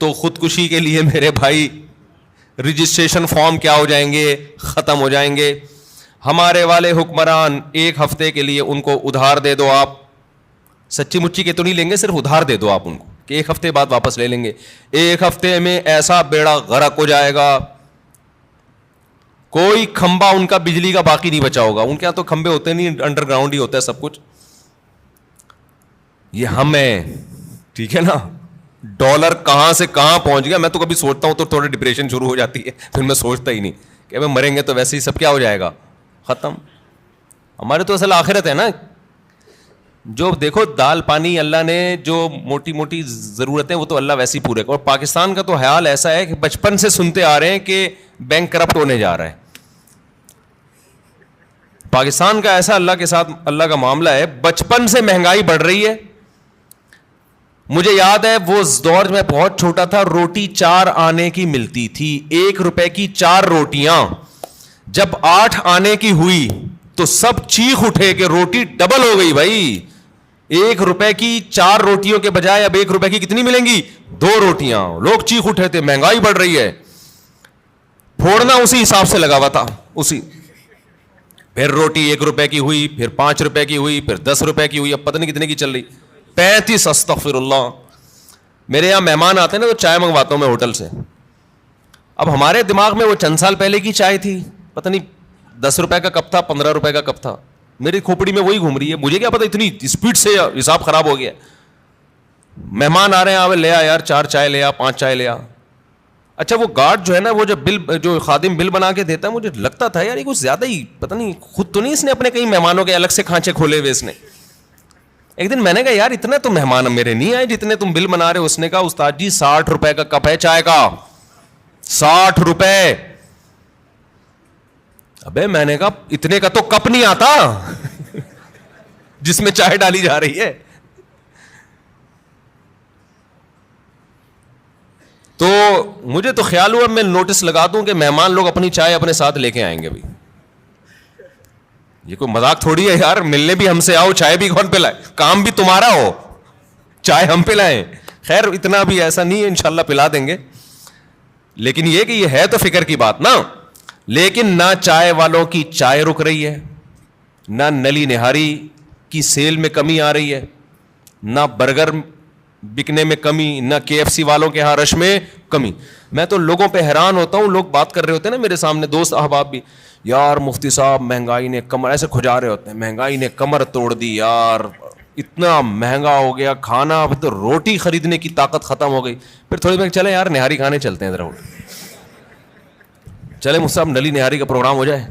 تو خودکشی کے لیے میرے بھائی رجسٹریشن فارم کیا ہو جائیں گے, ختم ہو جائیں گے. ہمارے والے حکمران 1 ہفتے کے لیے ان کو ادھار دے دو, آپ سچی مچی کے تو نہیں لیں گے, صرف ادھار دے دو آپ ان کو کہ 1 ہفتے بعد واپس لے لیں گے. 1 ہفتے میں ایسا بیڑا غرق ہو جائے گا, کوئی کھمبا ان کا بجلی کا باقی نہیں بچا ہوگا. ان کے یہاں تو کھمبے ہوتے نہیں, انڈر گراؤنڈ ہی ہوتا ہے سب کچھ. یہ ہم ہیں, ٹھیک ہے نا. ڈالر کہاں سے کہاں پہنچ گیا, میں تو کبھی سوچتا ہوں تو تھوڑی ڈپریشن شروع ہو جاتی ہے, پھر میں سوچتا ہی نہیں کہ میں مریں گے تو ویسے ہی سب کیا ہو جائے گا, ختم. ہمارے تو اصل آخرت ہے نا. جو دیکھو دال پانی اللہ نے جو موٹی موٹی ضرورتیں وہ تو اللہ ویسے ہی پورے کر. اور پاکستان کا تو حال ایسا ہے کہ بچپن سے سنتے آ رہے ہیں کہ بینک کرپٹ ہونے جا رہا ہے. پاکستان کا ایسا اللہ کے ساتھ اللہ کا معاملہ ہے, بچپن سے مہنگائی بڑھ رہی ہے. مجھے یاد ہے وہ دور میں بہت چھوٹا تھا, روٹی 4 آنے کی ملتی تھی, 1 روپے کی 4 روٹیاں. جب 8 آنے کی ہوئی تو سب چیخ اٹھے کہ روٹی ڈبل ہو گئی بھائی. 1 روپے کی 4 روٹیوں کے بجائے اب 1 روپے کی کتنی ملیں گی, 2 روٹیاں. لوگ چیخ اٹھے تھے مہنگائی بڑھ رہی ہے. پھوڑنا اسی حساب سے لگا ہوا تھا, اسی. پھر روٹی 1 روپے کی ہوئی, پھر 5 روپے کی ہوئی, پھر 10 روپے کی ہوئی, اب پتہ نہیں کتنے کی چل رہی, 35. استغفر اللہ. میرے یہاں مہمان آتے ہیں نا تو چائے منگواتا ہوں میں ہوٹل سے. اب ہمارے دماغ میں وہ چند سال پہلے کی چائے تھی, پتہ نہیں 10 روپے کا کپ تھا, 15 روپے کا کپ تھا. میری کھوپڑی میں وہی گھوم رہی ہے, مجھے کیا پتا اتنی اسپیڈ سے حساب خراب ہو گیا. مہمان آ رہے ہیں, آوے لے آ یار 4 چائے لے آ, 5 چائے لے آ. اچھا وہ گارڈ جو ہے نا, وہ جو خادم بل بنا کے دیتا ہے, مجھے لگتا تھا یار یہ کچھ زیادہ ہی, پتہ نہیں خود تو نہیں اس نے اپنے کئی مہمانوں کے الگ سے کھانچے کھولے ہوئے اس نے. ایک دن میں نے کہا یار اتنا تو مہمان میرے نہیں آئے جتنے تم بل بنا رہے ہو. اس نے کہا استاد جی 60 روپے کا کپ ہے چائے کا, 60 روپے. ابے میں نے کہا اتنے کا تو کپ نہیں آتا جس میں چائے ڈالی جا رہی ہے. تو مجھے تو خیال ہوا میں نوٹس لگا دوں کہ مہمان لوگ اپنی چائے اپنے ساتھ لے کے آئیں گے. بھائی یہ کوئی مذاق تھوڑی ہے یار, ملنے بھی ہم سے آؤ, چائے بھی کون پلائے, کام بھی تمہارا ہو, چائے ہم پلائیں. خیر اتنا بھی ایسا نہیں ہے, انشاءاللہ پلا دیں گے. لیکن یہ کہ یہ ہے تو فکر کی بات نا. لیکن نہ چائے والوں کی چائے رک رہی ہے, نہ نلی نہاری کی سیل میں کمی آ رہی ہے, نہ برگر بکنے میں کمی, نہ KFC والوں کے ہاں رش میں کمی. میں تو لوگوں پہ حیران ہوتا ہوں, لوگ بات کر رہے ہوتے ہیں نا میرے سامنے, دوست احباب بھی, یار مفتی صاحب مہنگائی نے کمر, ایسے کھجا رہے ہوتے ہیں, مہنگائی نے کمر توڑ دی یار, اتنا مہنگا ہو گیا کھانا, اب تو روٹی خریدنے کی طاقت ختم ہو گئی. پھر تھوڑی دیر چلے یار نہاری کھانے چلتے ہیں ذرا, چلے مجھ صاحب نلی نہاری کا پروگرام ہو جائے.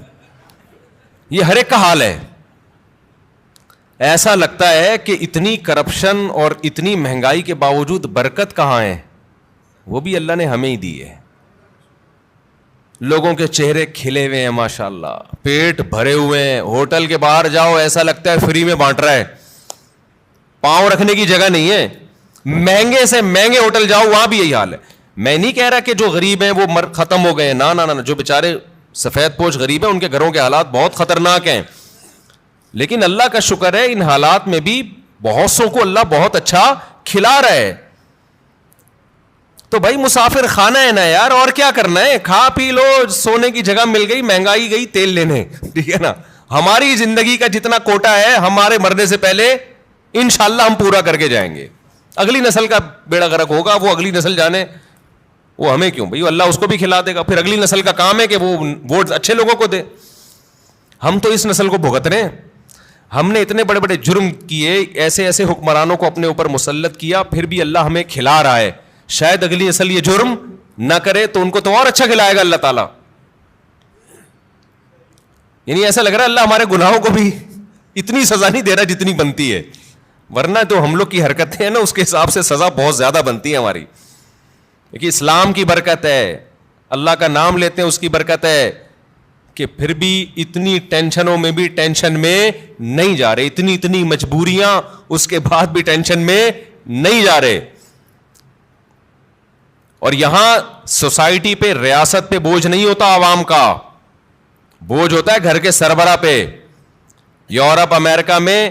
یہ ہر ایک کا حال ہے. ایسا لگتا ہے کہ اتنی کرپشن اور اتنی مہنگائی کے باوجود برکت کہاں ہے, وہ بھی اللہ نے ہمیں ہی دی ہے. لوگوں کے چہرے کھلے ہوئے ہیں ماشاءاللہ, پیٹ بھرے ہوئے ہیں. ہوٹل کے باہر جاؤ ایسا لگتا ہے فری میں بانٹ رہا ہے, پاؤں رکھنے کی جگہ نہیں ہے. مہنگے سے مہنگے ہوٹل جاؤ وہاں بھی یہی حال ہے. میں نہیں کہہ رہا کہ جو غریب ہیں وہ ختم ہو گئے, نہ, جو بیچارے سفید پوش غریب ہیں ان کے گھروں کے حالات بہت خطرناک ہیں. لیکن اللہ کا شکر ہے ان حالات میں بھی بہت سو کو اللہ بہت اچھا کھلا رہا ہے. تو بھائی مسافر خانہ ہے نا یار, اور کیا کرنا ہے, کھا پی لو, سونے کی جگہ مل گئی, مہنگائی گئی تیل لینے, ٹھیک ہے نا. ہماری زندگی کا جتنا کوٹا ہے ہمارے مرنے سے پہلے انشاءاللہ ہم پورا کر کے جائیں گے. اگلی نسل کا بیڑا غرق ہوگا, وہ اگلی نسل جانے, وہ ہمیں کیوں بھائی, اللہ اس کو بھی کھلا دے گا. پھر اگلی نسل کا کام ہے کہ وہ ووٹ اچھے لوگوں کو دے. ہم تو اس نسل کو بھگت رہے ہیں. ہم نے اتنے بڑے بڑے جرم کیے, ایسے ایسے حکمرانوں کو اپنے اوپر مسلط کیا, پھر بھی اللہ ہمیں کھلا رہا ہے. شاید اگلی نسل یہ جرم نہ کرے تو ان کو تو اور اچھا کھلائے گا اللہ تعالیٰ. یعنی ایسا لگ رہا ہے اللہ ہمارے گناہوں کو بھی اتنی سزا نہیں دے رہا جتنی بنتی ہے, ورنہ تو ہم لوگ کی حرکتیں ہیں نا اس کے حساب سے سزا بہت زیادہ بنتی ہے ہماری. کہ اسلام کی برکت ہے, اللہ کا نام لیتے ہیں اس کی برکت ہے, کہ پھر بھی اتنی ٹینشنوں میں بھی ٹینشن میں نہیں جا رہے, اتنی مجبوریاں اس کے بعد بھی ٹینشن میں نہیں جا رہے. اور یہاں سوسائٹی پہ, ریاست پہ بوجھ نہیں ہوتا, عوام کا بوجھ ہوتا ہے گھر کے سربراہ پہ. یورپ امریکہ میں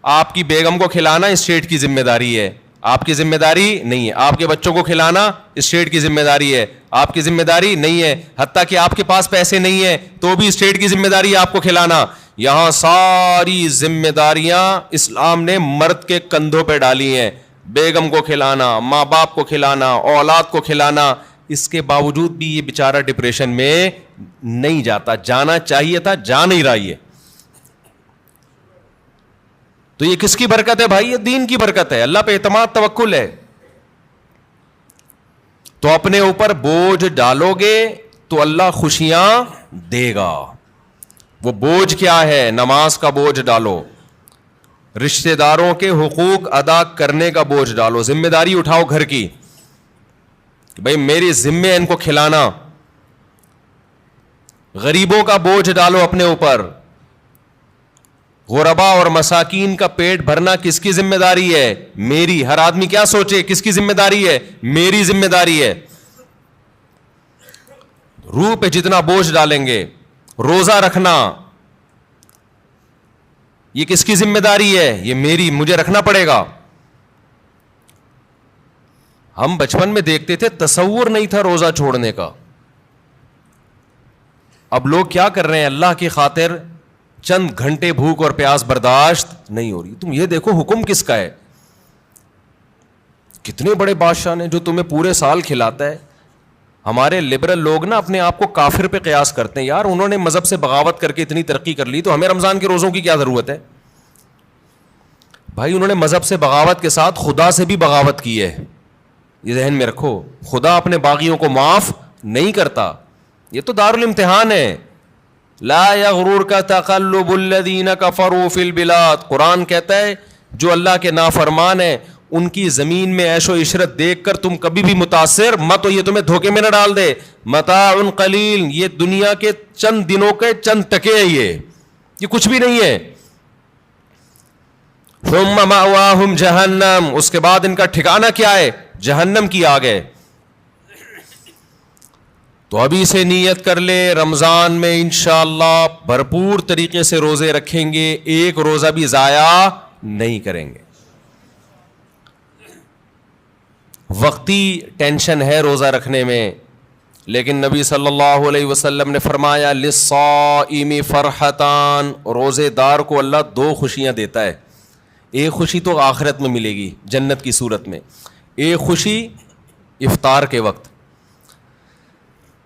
آپ کی بیگم کو کھلانا اسٹیٹ کی ذمہ داری ہے, آپ کی ذمہ داری نہیں ہے. آپ کے بچوں کو کھلانا اسٹیٹ کی ذمہ داری ہے, آپ کی ذمہ داری نہیں ہے. حتیٰ کہ آپ کے پاس پیسے نہیں ہیں تو بھی اسٹیٹ کی ذمہ داری ہے آپ کو کھلانا. یہاں ساری ذمہ داریاں اسلام نے مرد کے کندھوں پہ ڈالی ہیں. بیگم کو کھلانا, ماں باپ کو کھلانا, اولاد کو کھلانا. اس کے باوجود بھی یہ بیچارہ ڈپریشن میں نہیں جاتا, جانا چاہیے تھا, جا نہیں رہا. یہ تو یہ کس کی برکت ہے بھائی؟ یہ دین کی برکت ہے, اللہ پہ اعتماد توکل ہے. تو اپنے اوپر بوجھ ڈالو گے تو اللہ خوشیاں دے گا. وہ بوجھ کیا ہے؟ نماز کا بوجھ ڈالو, رشتہ داروں کے حقوق ادا کرنے کا بوجھ ڈالو, ذمہ داری اٹھاؤ گھر کی, بھائی میری ذمہ ان کو کھلانا. غریبوں کا بوجھ ڈالو اپنے اوپر. غربا اور مساکین کا پیٹ بھرنا کس کی ذمہ داری ہے؟ میری. ہر آدمی کیا سوچے, کس کی ذمہ داری ہے؟ میری ذمہ داری ہے. روح پہ جتنا بوجھ ڈالیں گے, روزہ رکھنا یہ کس کی ذمہ داری ہے؟ یہ میری, مجھے رکھنا پڑے گا. ہم بچپن میں دیکھتے تھے, تصور نہیں تھا روزہ چھوڑنے کا. اب لوگ کیا کر رہے ہیں؟ اللہ کی خاطر چند گھنٹے بھوک اور پیاس برداشت نہیں ہو رہی. تم یہ دیکھو حکم کس کا ہے. کتنے بڑے بادشاہ نے جو تمہیں پورے سال کھلاتا ہے. ہمارے لبرل لوگ نا اپنے آپ کو کافر پہ قیاس کرتے ہیں. یار انہوں نے مذہب سے بغاوت کر کے اتنی ترقی کر لی, تو ہمیں رمضان کے روزوں کی کیا ضرورت ہے؟ بھائی انہوں نے مذہب سے بغاوت کے ساتھ خدا سے بھی بغاوت کی ہے, یہ ذہن میں رکھو. خدا اپنے باغیوں کو معاف نہیں کرتا. یہ تو دارالامتحان ہے. لا یغررک تقلب الذین کفروا فی البلاد. قرآن کہتا ہے جو اللہ کے نافرمان ہیں ان کی زمین میں عیش و عشرت دیکھ کر تم کبھی بھی متاثر مت ہو, یہ تمہیں دھوکے میں نہ ڈال دے. متاع قلیل, یہ دنیا کے چند دنوں کے چند ٹکے ہیں, یہ کچھ بھی نہیں ہے. ثم مأواہم جہنم, اس کے بعد ان کا ٹھکانہ کیا ہے؟ جہنم کی آگ ہے. تو ابھی سے نیت کر لے, رمضان میں انشاءاللہ بھرپور طریقے سے روزے رکھیں گے, ایک روزہ بھی ضائع نہیں کریں گے. وقتی ٹینشن ہے روزہ رکھنے میں, لیکن نبی صلی اللہ علیہ وسلم نے فرمایا للصائم فرحتان, روزے دار کو اللہ دو خوشیاں دیتا ہے. ایک خوشی تو آخرت میں ملے گی جنت کی صورت میں, ایک خوشی افطار کے وقت.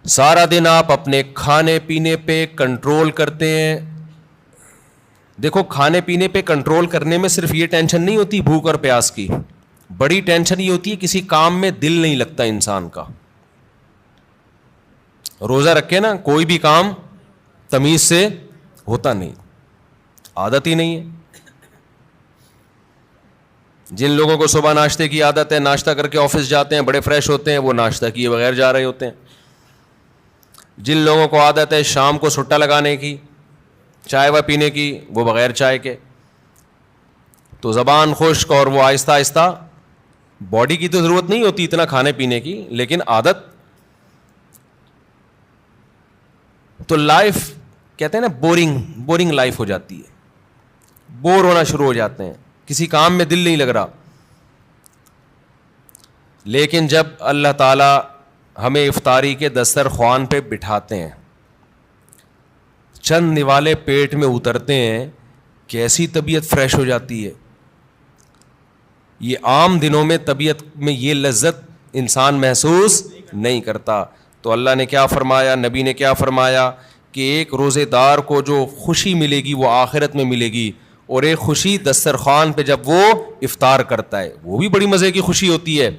سارا دن آپ اپنے کھانے پینے پہ کنٹرول کرتے ہیں. دیکھو کھانے پینے پہ کنٹرول کرنے میں صرف یہ ٹینشن نہیں ہوتی بھوک اور پیاس کی, بڑی ٹینشن یہ ہوتی ہے کسی کام میں دل نہیں لگتا انسان کا. روزہ رکھے نا, کوئی بھی کام تمیز سے ہوتا نہیں, عادت ہی نہیں ہے. جن لوگوں کو صبح ناشتے کی عادت ہے, ناشتہ کر کے آفس جاتے ہیں, بڑے فریش ہوتے ہیں, وہ ناشتہ کیے بغیر جا رہے ہوتے ہیں. جن لوگوں کو عادت ہے شام کو سٹا لگانے کی, چائے و پینے کی, وہ بغیر چائے کے. تو زبان خشک اور وہ آہستہ آہستہ, باڈی کی تو ضرورت نہیں ہوتی اتنا کھانے پینے کی, لیکن عادت. تو لائف کہتے ہیں نا بورنگ لائف ہو جاتی ہے, بور ہونا شروع ہو جاتے ہیں, کسی کام میں دل نہیں لگ رہا. لیکن جب اللہ تعالیٰ ہمیں افطاری کے دسترخوان پہ بٹھاتے ہیں, چند نوالے پیٹ میں اترتے ہیں, کیسی طبیعت فریش ہو جاتی ہے. یہ عام دنوں میں طبیعت میں یہ لذت انسان محسوس نہیں کرتا. تو اللہ نے کیا فرمایا, نبی نے کیا فرمایا کہ ایک روزے دار کو جو خوشی ملے گی وہ آخرت میں ملے گی, اور ایک خوشی دسترخوان پہ جب وہ افطار کرتا ہے وہ بھی بڑی مزے کی خوشی ہوتی ہے.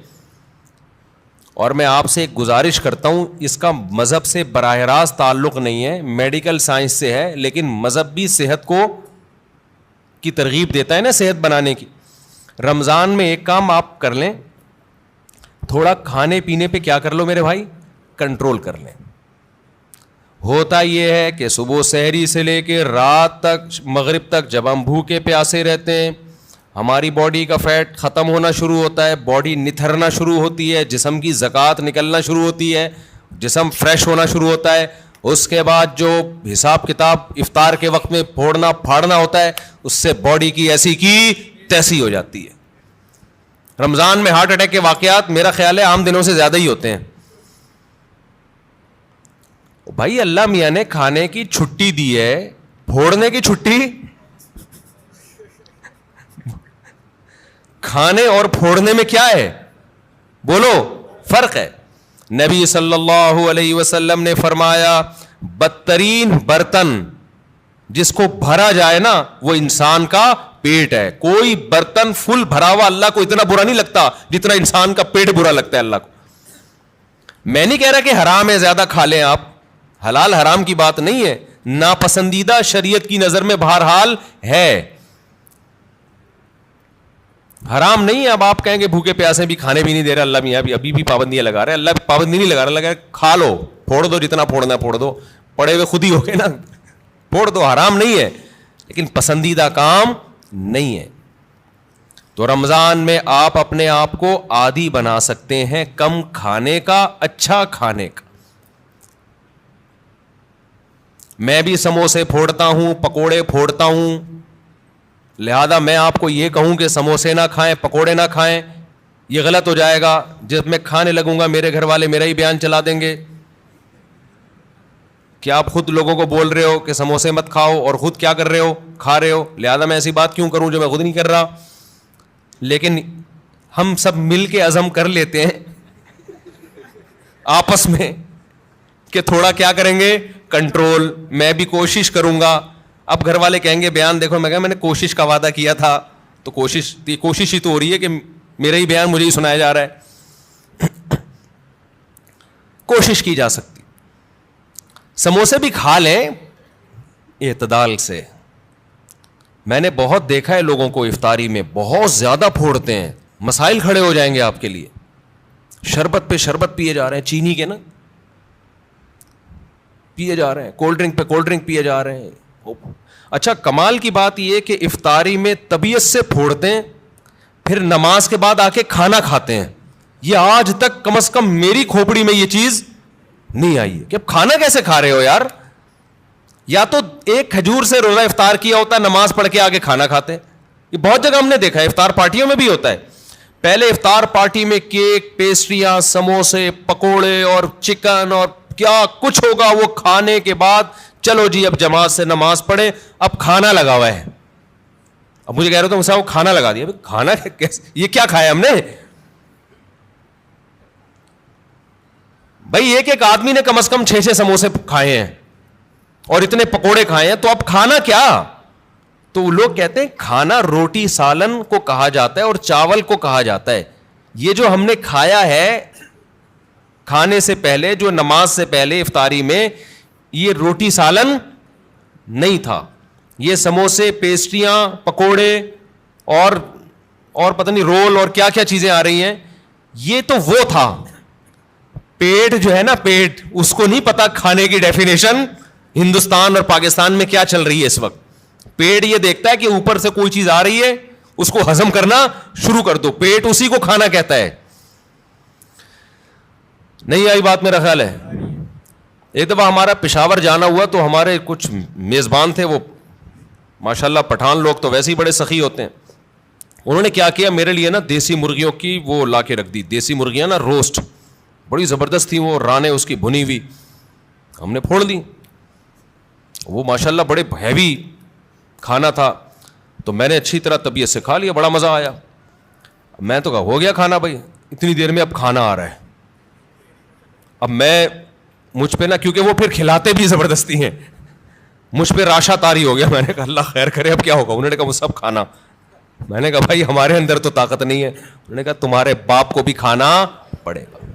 اور میں آپ سے ایک گزارش کرتا ہوں, اس کا مذہب سے براہ راست تعلق نہیں ہے, میڈیکل سائنس سے ہے, لیکن مذہب بھی صحت کو کی ترغیب دیتا ہے نا صحت بنانے کی. رمضان میں ایک کام آپ کر لیں, تھوڑا کھانے پینے پہ کیا کر لو میرے بھائی, کنٹرول کر لیں. ہوتا یہ ہے کہ صبح سحری سے لے کے رات تک مغرب تک جب ہم بھوکے پیاسے رہتے ہیں ہماری باڈی کا فیٹ ختم ہونا شروع ہوتا ہے, باڈی نتھرنا شروع ہوتی ہے, جسم کی زکوٰۃ نکلنا شروع ہوتی ہے, جسم فریش ہونا شروع ہوتا ہے. اس کے بعد جو حساب کتاب افطار کے وقت میں پھوڑنا پھاڑنا ہوتا ہے اس سے باڈی کی ایسی کی تیسی ہو جاتی ہے. رمضان میں ہارٹ اٹیک کے واقعات میرا خیال ہے عام دنوں سے زیادہ ہی ہوتے ہیں. بھائی اللہ میاں نے کھانے کی چھٹی دی ہے, پھوڑنے کی چھٹی, کھانے اور پھوڑنے میں کیا ہے بولو, فرق ہے. نبی صلی اللہ علیہ وسلم نے فرمایا بدترین برتن جس کو بھرا جائے نا وہ انسان کا پیٹ ہے. کوئی برتن فل بھرا ہوا اللہ کو اتنا برا نہیں لگتا جتنا انسان کا پیٹ برا لگتا ہے اللہ کو. میں نہیں کہہ رہا کہ حرام ہے زیادہ کھا لیں آپ, حلال حرام کی بات نہیں ہے, ناپسندیدہ شریعت کی نظر میں بہرحال ہے, حرام نہیں ہے. اب آپ کہیں گے بھوکے پیاسے بھی کھانے بھی نہیں دے رہے اللہ میاں ابھی بھی پابندیاں لگا رہے ہیں. اللہ پابندی نہیں لگا رہا, لگا کھا لو, پھوڑ دو, جتنا پھوڑنا پھوڑ دو, پڑے ہوئے خود ہی ہو گئے نا, پھوڑ دو, حرام نہیں ہے لیکن پسندیدہ کام نہیں ہے. تو رمضان میں آپ اپنے آپ کو عادی بنا سکتے ہیں کم کھانے کا, اچھا کھانے کا. میں بھی سموسے پھوڑتا ہوں, پکوڑے پھوڑتا ہوں, لہذا میں آپ کو یہ کہوں کہ سموسے نہ کھائیں, پکوڑے نہ کھائیں, یہ غلط ہو جائے گا. جب میں کھانے لگوں گا میرے گھر والے میرا ہی بیان چلا دیں گے کہ آپ خود لوگوں کو بول رہے ہو کہ سموسے مت کھاؤ اور خود کیا کر رہے ہو, کھا رہے ہو. لہذا میں ایسی بات کیوں کروں جو میں خود نہیں کر رہا. لیکن ہم سب مل کے عزم کر لیتے ہیں آپس میں کہ تھوڑا کیا کریں گے, کنٹرول. میں بھی کوشش کروں گا. اب گھر والے کہیں گے بیان دیکھو, میں کہا میں نے کوشش کا وعدہ کیا تھا تو کوشش ہی تو ہو رہی ہے کہ میرا ہی بیان مجھے ہی سنایا جا رہا ہے. کوشش کی جا سکتی. سموسے بھی کھا لیں اعتدال سے. میں نے بہت دیکھا ہے لوگوں کو افطاری میں بہت زیادہ پھوڑتے ہیں, مسائل کھڑے ہو جائیں گے آپ کے لیے. شربت پہ شربت پیے جا رہے ہیں, چینی کے نا پیے جا رہے ہیں, کولڈ ڈرنک پہ کولڈ ڈرنک پیے جا رہے ہیں. اچھا کمال کی بات یہ کہ افطاری میں طبیعت سے پھوڑتے ہیں, پھر نماز کے بعد آ کے کھانا کھاتے ہیں. یہ آج تک کم از کم میری کھوپڑی میں یہ چیز نہیں آئی ہے کہ اب کھانا کیسے کھا رہے ہو یار. یا تو ایک کھجور سے روزہ افطار کیا ہوتا ہے, نماز پڑھ کے آگے کھانا کھاتے ہیں. یہ بہت جگہ ہم نے دیکھا ہے, افطار پارٹیوں میں بھی ہوتا ہے. پہلے افطار پارٹی میں کیک, پیسٹریاں, سموسے, پکوڑے اور چکن اور کیا کچھ ہوگا, وہ کھانے کے بعد چلو جی اب جماعت سے نماز پڑھے, اب کھانا لگا ہوا ہے. اب مجھے کہہ رہے ہو تو وہ کھانا لگا دیا. کھانا یہ کیا کھایا ہم نے بھائی؟ ایک آدمی نے کم از کم 6 سموسے کھائے ہیں اور اتنے پکوڑے کھائے ہیں, تو اب کھانا کیا؟ تو لوگ کہتے ہیں کھانا روٹی سالن کو کہا جاتا ہے اور چاول کو کہا جاتا ہے. یہ جو ہم نے کھایا ہے کھانے سے پہلے, جو نماز سے پہلے افطاری میں, یہ روٹی سالن نہیں تھا. یہ سموسے, پیسٹریاں, پکوڑے اور پتہ نہیں رول اور کیا کیا چیزیں آ رہی ہیں, یہ تو وہ تھا. پیٹ جو ہے نا, پیٹ, اس کو نہیں پتا کھانے کی ڈیفینیشن ہندوستان اور پاکستان میں کیا چل رہی ہے اس وقت. پیٹ یہ دیکھتا ہے کہ اوپر سے کوئی چیز آ رہی ہے, اس کو ہضم کرنا شروع کر دو. پیٹ اسی کو کھانا کہتا ہے. نہیں آئی بات میرا خیال ہے. ایک دفعہ ہمارا پشاور جانا ہوا تو ہمارے کچھ میزبان تھے, وہ ماشاءاللہ پٹھان لوگ تو ویسے ہی بڑے سخی ہوتے ہیں. انہوں نے کیا کیا, میرے لیے نا دیسی مرغیوں کی وہ لا کے رکھ دی. دیسی مرغیاں نا روسٹ, بڑی زبردست تھی وہ, رانے اس کی بھنی ہوئی. ہم نے پھوڑ دی. وہ ماشاءاللہ بڑے ہیوی کھانا تھا, تو میں نے اچھی طرح طبیعت سے کھا لیا, بڑا مزہ آیا. میں تو کہا ہو گیا کھانا بھائی, اتنی دیر میں اب کھانا آ رہا ہے. اب میں مجھ پہ نا, کیونکہ وہ پھر کھلاتے بھی زبردستی ہیں, مجھ پہ راشا تاری ہو گیا. میں نے کہا اللہ خیر کرے اب کیا ہوگا. انہوں نے کہا وہ سب کھانا. میں نے کہا بھائی ہمارے اندر تو طاقت نہیں ہے. انہوں نے کہا تمہارے باپ کو بھی کھانا پڑے گا.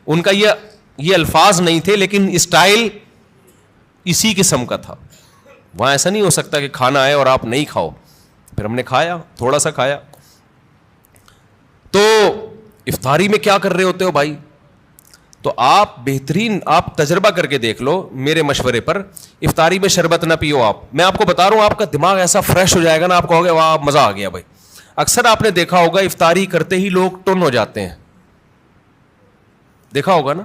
ان کا یہ الفاظ نہیں تھے لیکن اسٹائل اسی قسم کا تھا. وہاں ایسا نہیں ہو سکتا کہ کھانا آئے اور آپ نہیں کھاؤ. پھر ہم نے کھایا, تھوڑا سا کھایا. تو افطاری میں کیا کر رہے ہوتے ہو بھائی؟ تو آپ بہترین آپ تجربہ کر کے دیکھ لو میرے مشورے پر, افطاری میں شربت نہ پیو آپ. میں آپ کو بتا رہا ہوں آپ کا دماغ ایسا فریش ہو جائے گا نا, آپ کہو گے واہ مزہ آ گیا بھائی. اکثر آپ نے دیکھا ہوگا افطاری کرتے ہی لوگ ٹن ہو جاتے ہیں, دیکھا ہوگا نا,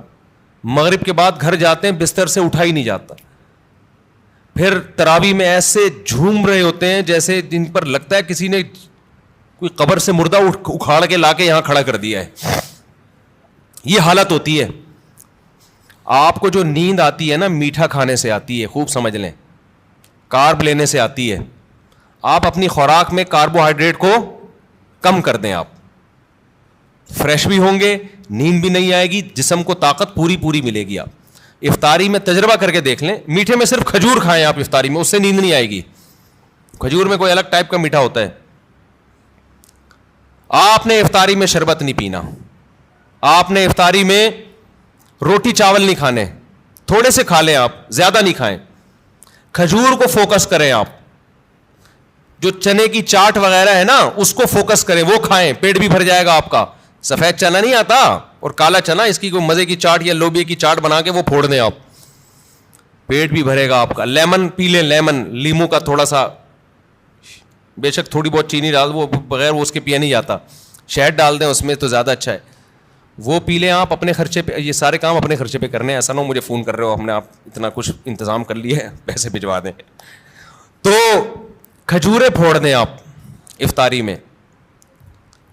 مغرب کے بعد گھر جاتے ہیں بستر سے اٹھا ہی نہیں جاتا, پھر تراویح میں ایسے جھوم رہے ہوتے ہیں جیسے جن پر لگتا ہے کسی نے کوئی قبر سے مردہ اکھاڑ کے لا کے یہاں کھڑا کر دیا ہے. یہ حالت ہوتی ہے. آپ کو جو نیند آتی ہے نا میٹھا کھانے سے آتی ہے, خوب سمجھ لیں, کارب لینے سے آتی ہے. آپ اپنی خوراک میں کاربوہائیڈریٹ کو کم کر دیں, آپ فریش بھی ہوں گے, نیند بھی نہیں آئے گی, جسم کو طاقت پوری ملے گی. آپ افطاری میں تجربہ کر کے دیکھ لیں, میٹھے میں صرف کھجور کھائیں آپ افطاری میں, اس سے نیند نہیں آئے گی. کھجور میں کوئی الگ ٹائپ کا میٹھا ہوتا ہے. آپ نے افطاری میں شربت نہیں پینا, آپ نے افطاری میں روٹی چاول نہیں کھانے, تھوڑے سے کھا لیں آپ, زیادہ نہیں کھائیں. کھجور کو فوکس کریں آپ, جو چنے کی چاٹ وغیرہ ہے نا اس کو فوکس کریں, وہ کھائیں, پیٹ بھی بھر جائے گا آپ کا. سفید چنا نہیں آتا اور کالا چنا, اس کی کوئی مزے کی چاٹ یا لوبیا کی چاٹ بنا کے وہ پھوڑ دیں آپ, پیٹ بھی بھرے گا آپ کا. لیمن پی لیں, لیمن, لیمو کا تھوڑا سا, بے شک تھوڑی بہت چینی ڈال, وہ بغیر وہ اس کے پیا نہیں جاتا, شہد ڈال دیں اس میں تو زیادہ اچھا ہے, وہ پی لیں آپ اپنے خرچے پہ. یہ سارے کام اپنے خرچے پہ کرنے ہیں, ایسا نہ ہو مجھے فون کر رہے ہو ہم نے آپ اتنا کچھ انتظام کر لیا ہے پیسے بھجوا دیں. تو کھجوریں پھوڑ دیں آپ افطاری میں,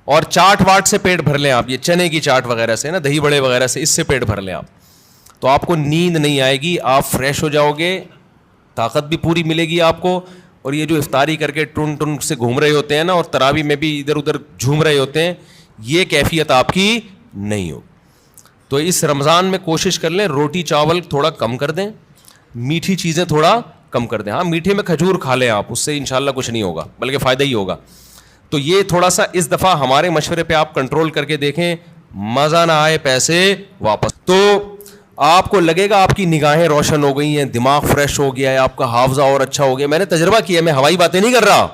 اور چاٹ واٹ سے پیٹ بھر لیں آپ, یہ چنے کی چاٹ وغیرہ سے نا, دہی بڑے وغیرہ سے, اس سے پیٹ بھر لیں آپ, تو آپ کو نیند نہیں آئے گی, آپ فریش ہو جاؤ گے, طاقت بھی پوری ملے گی آپ کو. اور یہ جو افطاری کر کے ٹن سے گھوم رہے ہوتے ہیں نا, اور تراویح میں بھی ادھر ادھر جھوم رہے ہوتے ہیں, یہ کیفیت آپ کی نہیں ہو. تو اس رمضان میں کوشش کر لیں روٹی چاول تھوڑا کم کر دیں, میٹھی چیزیں تھوڑا کم کر دیں. ہاں میٹھے میں کھجور کھا لیں آپ, اس سے انشاءاللہ کچھ نہیں ہوگا بلکہ فائدہ ہی ہوگا. تو یہ تھوڑا سا اس دفعہ ہمارے مشورے پہ آپ کنٹرول کر کے دیکھیں, مزہ نہ آئے پیسے واپس. تو آپ کو لگے گا آپ کی نگاہیں روشن ہو گئی ہیں, دماغ فریش ہو گیا ہے, آپ کا حافظہ اور اچھا ہو گیا. میں نے تجربہ کیا, میں ہوائی باتیں نہیں کر رہا.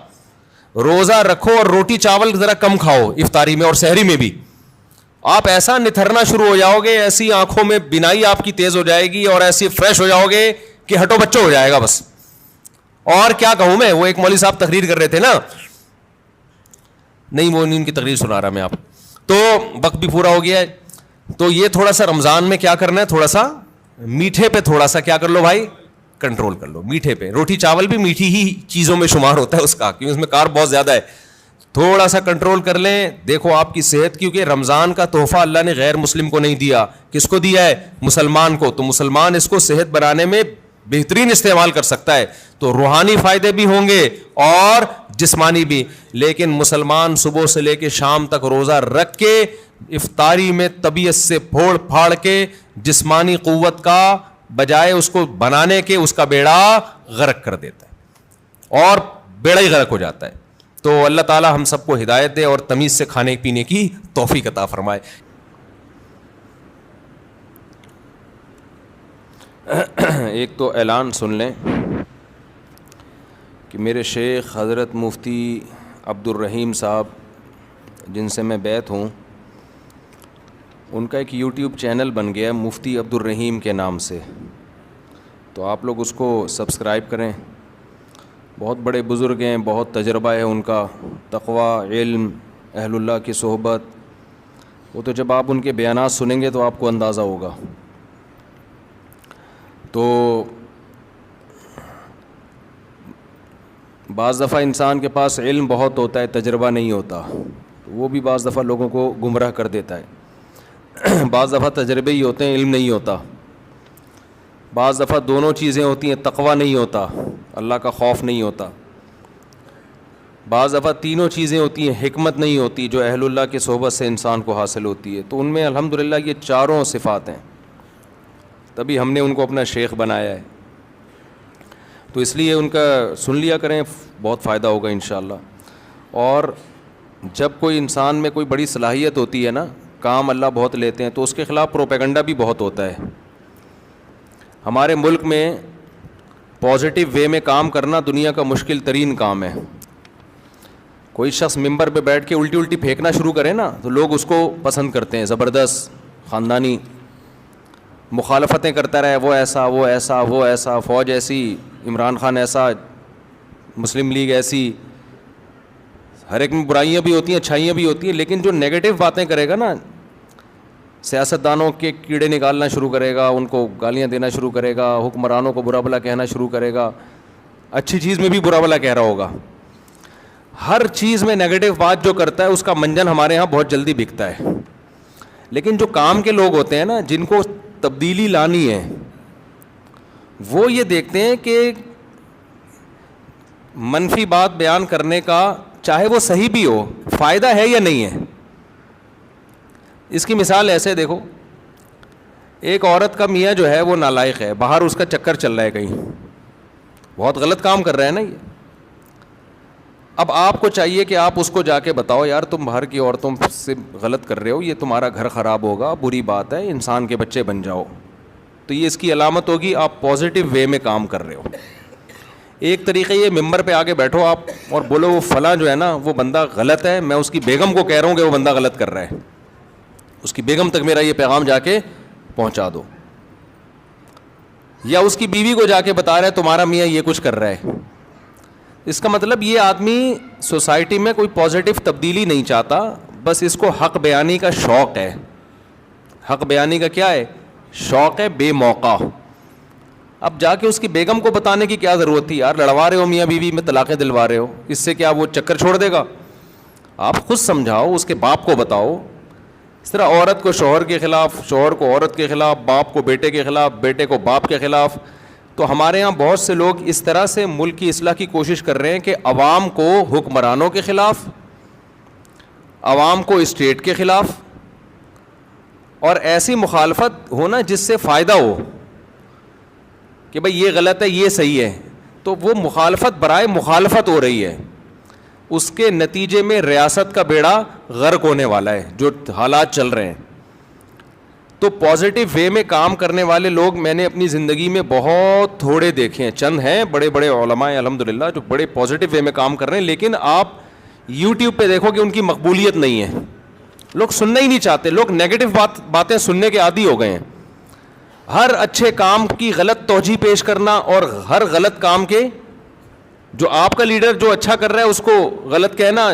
روزہ رکھو اور روٹی چاول ذرا کم کھاؤ افطاری میں اور سحری میں بھی, آپ ایسا نتھرنا شروع ہو جاؤ گے, ایسی آنکھوں میں بینائی آپ کی تیز ہو جائے گی اور ایسی فریش ہو جاؤ گے کہ ہٹو بچوں ہو جائے گا بس. اور کیا کہوں میں, وہ ایک مولوی صاحب تقریر کر رہے تھے نا, نہیں وہ ان کی تقریر سنا رہا میں آپ, تو وقت بھی پورا ہو گیا ہے. تو یہ تھوڑا سا رمضان میں کیا کرنا ہے, تھوڑا سا میٹھے پہ تھوڑا سا کیا کر لو بھائی, کنٹرول کر لو. میٹھے پہ, روٹی چاول بھی میٹھی ہی چیزوں میں شمار ہوتا ہے اس کا, کیونکہ اس میں کارب بہت زیادہ ہے. تھوڑا سا کنٹرول کر لیں, دیکھو آپ کی صحت, کیونکہ رمضان کا تحفہ اللہ نے غیر مسلم کو نہیں دیا, کس کو دیا ہے, مسلمان کو. تو مسلمان اس کو صحت بنانے میں بہترین استعمال کر سکتا ہے, تو روحانی فائدے بھی ہوں گے اور جسمانی بھی. لیکن مسلمان صبح سے لے کے شام تک روزہ رکھ کے افطاری میں طبیعت سے پھوڑ پھاڑ کے جسمانی قوت کا بجائے اس کو بنانے کے اس کا بیڑا غرق کر دیتا ہے اور بیڑا ہی غرق ہو جاتا ہے. تو اللہ تعالی ہم سب کو ہدایت دے اور تمیز سے کھانے پینے کی توفیق عطا فرمائے. ایک تو اعلان سن لیں کہ میرے شیخ حضرت مفتی عبد الرحیم صاحب جن سے میں بیعت ہوں, ان کا ایک یوٹیوب چینل بن گیا مفتی عبد الرحیم کے نام سے, تو آپ لوگ اس کو سبسکرائب کریں. بہت بڑے بزرگ ہیں, بہت تجربہ ہے ان کا, تقوی, علم, اہل اللہ کی صحبت. وہ تو جب آپ ان کے بیانات سنیں گے تو آپ کو اندازہ ہوگا. تو بعض دفعہ انسان کے پاس علم بہت ہوتا ہے, تجربہ نہیں ہوتا, تو وہ بھی بعض دفعہ لوگوں کو گمراہ کر دیتا ہے. بعض دفعہ تجربے ہی ہوتے ہیں, علم نہیں ہوتا. بعض دفعہ دونوں چیزیں ہوتی ہیں, تقوی نہیں ہوتا, اللہ کا خوف نہیں ہوتا. بعض دفعہ تینوں چیزیں ہوتی ہیں, حکمت نہیں ہوتی جو اہل اللہ کی صحبت سے انسان کو حاصل ہوتی ہے. تو ان میں الحمدللہ یہ چاروں صفات ہیں, تبھی ہم نے ان کو اپنا شیخ بنایا ہے. تو اس لیے ان کا سن لیا کریں, بہت فائدہ ہوگا انشاءاللہ. اور جب کوئی انسان میں کوئی بڑی صلاحیت ہوتی ہے نا, کام اللہ بہت لیتے ہیں, تو اس کے خلاف پروپیگنڈا بھی بہت ہوتا ہے. ہمارے ملک میں پازیٹیو وے میں کام کرنا دنیا کا مشکل ترین کام ہے. کوئی شخص ممبر پہ بیٹھ کے الٹی پھینکنا شروع کرے نا تو لوگ اس کو پسند کرتے ہیں, زبردست, خاندانی. مخالفتیں کرتا رہے, وہ ایسا وہ ایسا وہ ایسا, فوج ایسی, عمران خان ایسا, مسلم لیگ ایسی. ہر ایک میں برائیاں بھی ہوتی ہیں, اچھائیاں بھی ہوتی ہیں, لیکن جو نیگیٹو باتیں کرے گا نا, سیاستدانوں کے کیڑے نکالنا شروع کرے گا, ان کو گالیاں دینا شروع کرے گا, حکمرانوں کو برا بھلا کہنا شروع کرے گا, اچھی چیز میں بھی برا بھلا کہہ رہا ہوگا, ہر چیز میں نیگیٹو بات جو کرتا ہے اس کا منجن ہمارے ہاں بہت جلدی بکتا ہے. لیکن جو کام کے لوگ ہوتے ہیں نا, جن کو تبدیلی لانی ہے, وہ یہ دیکھتے ہیں کہ منفی بات بیان کرنے کا, چاہے وہ صحیح بھی ہو, فائدہ ہے یا نہیں ہے. اس کی مثال ایسے دیکھو, ایک عورت کا میاں جو ہے وہ نالائق ہے, باہر اس کا چکر چل رہا ہے کہیں, بہت غلط کام کر رہا ہے نا یہ. اب آپ کو چاہیے کہ آپ اس کو جا کے بتاؤ, یار تم باہر کی عورتوں سے غلط کر رہے ہو, یہ تمہارا گھر خراب ہوگا, بری بات ہے, انسان کے بچے بن جاؤ. تو یہ اس کی علامت ہوگی آپ پازیٹیو وے میں کام کر رہے ہو. ایک طریقے یہ ممبر پہ آگے بیٹھو آپ اور بولو وہ فلاں جو ہے نا وہ بندہ غلط ہے, میں اس کی بیگم کو کہہ رہا ہوں کہ وہ بندہ غلط کر رہا ہے, اس کی بیگم تک میرا یہ پیغام جا کے پہنچا دو. یا اس کی بیوی کو جا کے بتا رہا ہے تمہارا میاں یہ کچھ کر رہا ہے. اس کا مطلب یہ آدمی سوسائٹی میں کوئی پازیٹیو تبدیلی نہیں چاہتا, بس اس کو حق بیانی کا شوق ہے. حق بیانی کا کیا ہے؟ شوق ہے بے موقع. اب جا کے اس کی بیگم کو بتانے کی کیا ضرورت تھی یار, لڑوا رہے ہو میاں بیوی میں, طلاقیں دلوا رہے ہو, اس سے کیا وہ چکر چھوڑ دے گا؟ آپ خود سمجھاؤ, اس کے باپ کو بتاؤ. اس طرح عورت کو شوہر کے خلاف, شوہر کو عورت کے خلاف, باپ کو بیٹے کے خلاف, بیٹے کو باپ کے خلاف. تو ہمارے ہاں بہت سے لوگ اس طرح سے ملک کی اصلاح کی کوشش کر رہے ہیں کہ عوام کو حکمرانوں کے خلاف, عوام کو اسٹیٹ کے خلاف, اور ایسی مخالفت ہونا جس سے فائدہ ہو کہ بھئی یہ غلط ہے یہ صحیح ہے. تو وہ مخالفت برائے مخالفت ہو رہی ہے, اس کے نتیجے میں ریاست کا بیڑا غرق ہونے والا ہے جو حالات چل رہے ہیں. تو پازیٹیو وے میں کام کرنے والے لوگ میں نے اپنی زندگی میں بہت تھوڑے دیکھے ہیں. چند ہیں بڑے بڑے علماء الحمدللہ جو بڑے پازیٹیو وے میں کام کر رہے ہیں, لیکن آپ یوٹیوب پہ دیکھو کہ ان کی مقبولیت نہیں ہے. لوگ سننا ہی نہیں چاہتے, لوگ نیگیٹو باتیں سننے کے عادی ہو گئے ہیں. ہر اچھے کام کی غلط توجیہ پیش کرنا, اور ہر غلط کام کے جو آپ کا لیڈر جو اچھا کر رہا ہے اس کو غلط کہنا,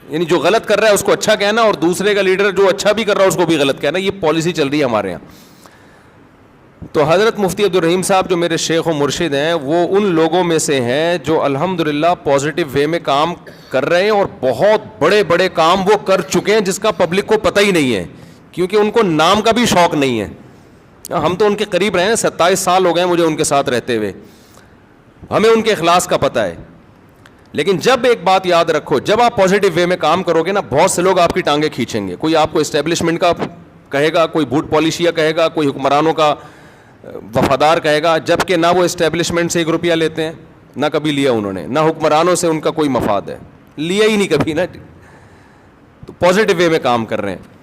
یعنی جو غلط کر رہا ہے اس کو اچھا کہنا, اور دوسرے کا لیڈر جو اچھا بھی کر رہا ہے اس کو بھی غلط کہنا. یہ پالیسی چل رہی ہے ہمارے یہاں. تو حضرت مفتی عبدالرحیم صاحب جو میرے شیخ و مرشد ہیں, وہ ان لوگوں میں سے ہیں جو الحمدللہ پازیٹیو وے میں کام کر رہے ہیں, اور بہت بڑے بڑے کام وہ کر چکے ہیں جس کا پبلک کو پتہ ہی نہیں ہے, کیونکہ ان کو نام کا بھی شوق نہیں ہے. ہم تو ان کے قریب رہے ہیں, 27 سال ہو گئے مجھے ان کے ساتھ رہتے ہوئے, ہمیں ان کے اخلاص کا پتہ ہے. لیکن جب ایک بات یاد رکھو, جب آپ پازیٹیو وے میں کام کرو گے نا, بہت سے لوگ آپ کی ٹانگیں کھینچیں گے. کوئی آپ کو اسٹیبلشمنٹ کا کہے گا, کوئی بھوٹ پالیشیا کہے گا, کوئی حکمرانوں کا وفادار کہے گا, جبکہ نہ وہ اسٹیبلشمنٹ سے 1 روپیہ لیتے ہیں, نہ کبھی لیا انہوں نے, نہ حکمرانوں سے ان کا کوئی مفاد ہے, لیا ہی نہیں کبھی نا. تو پازیٹیو وے میں کام کر رہے ہیں.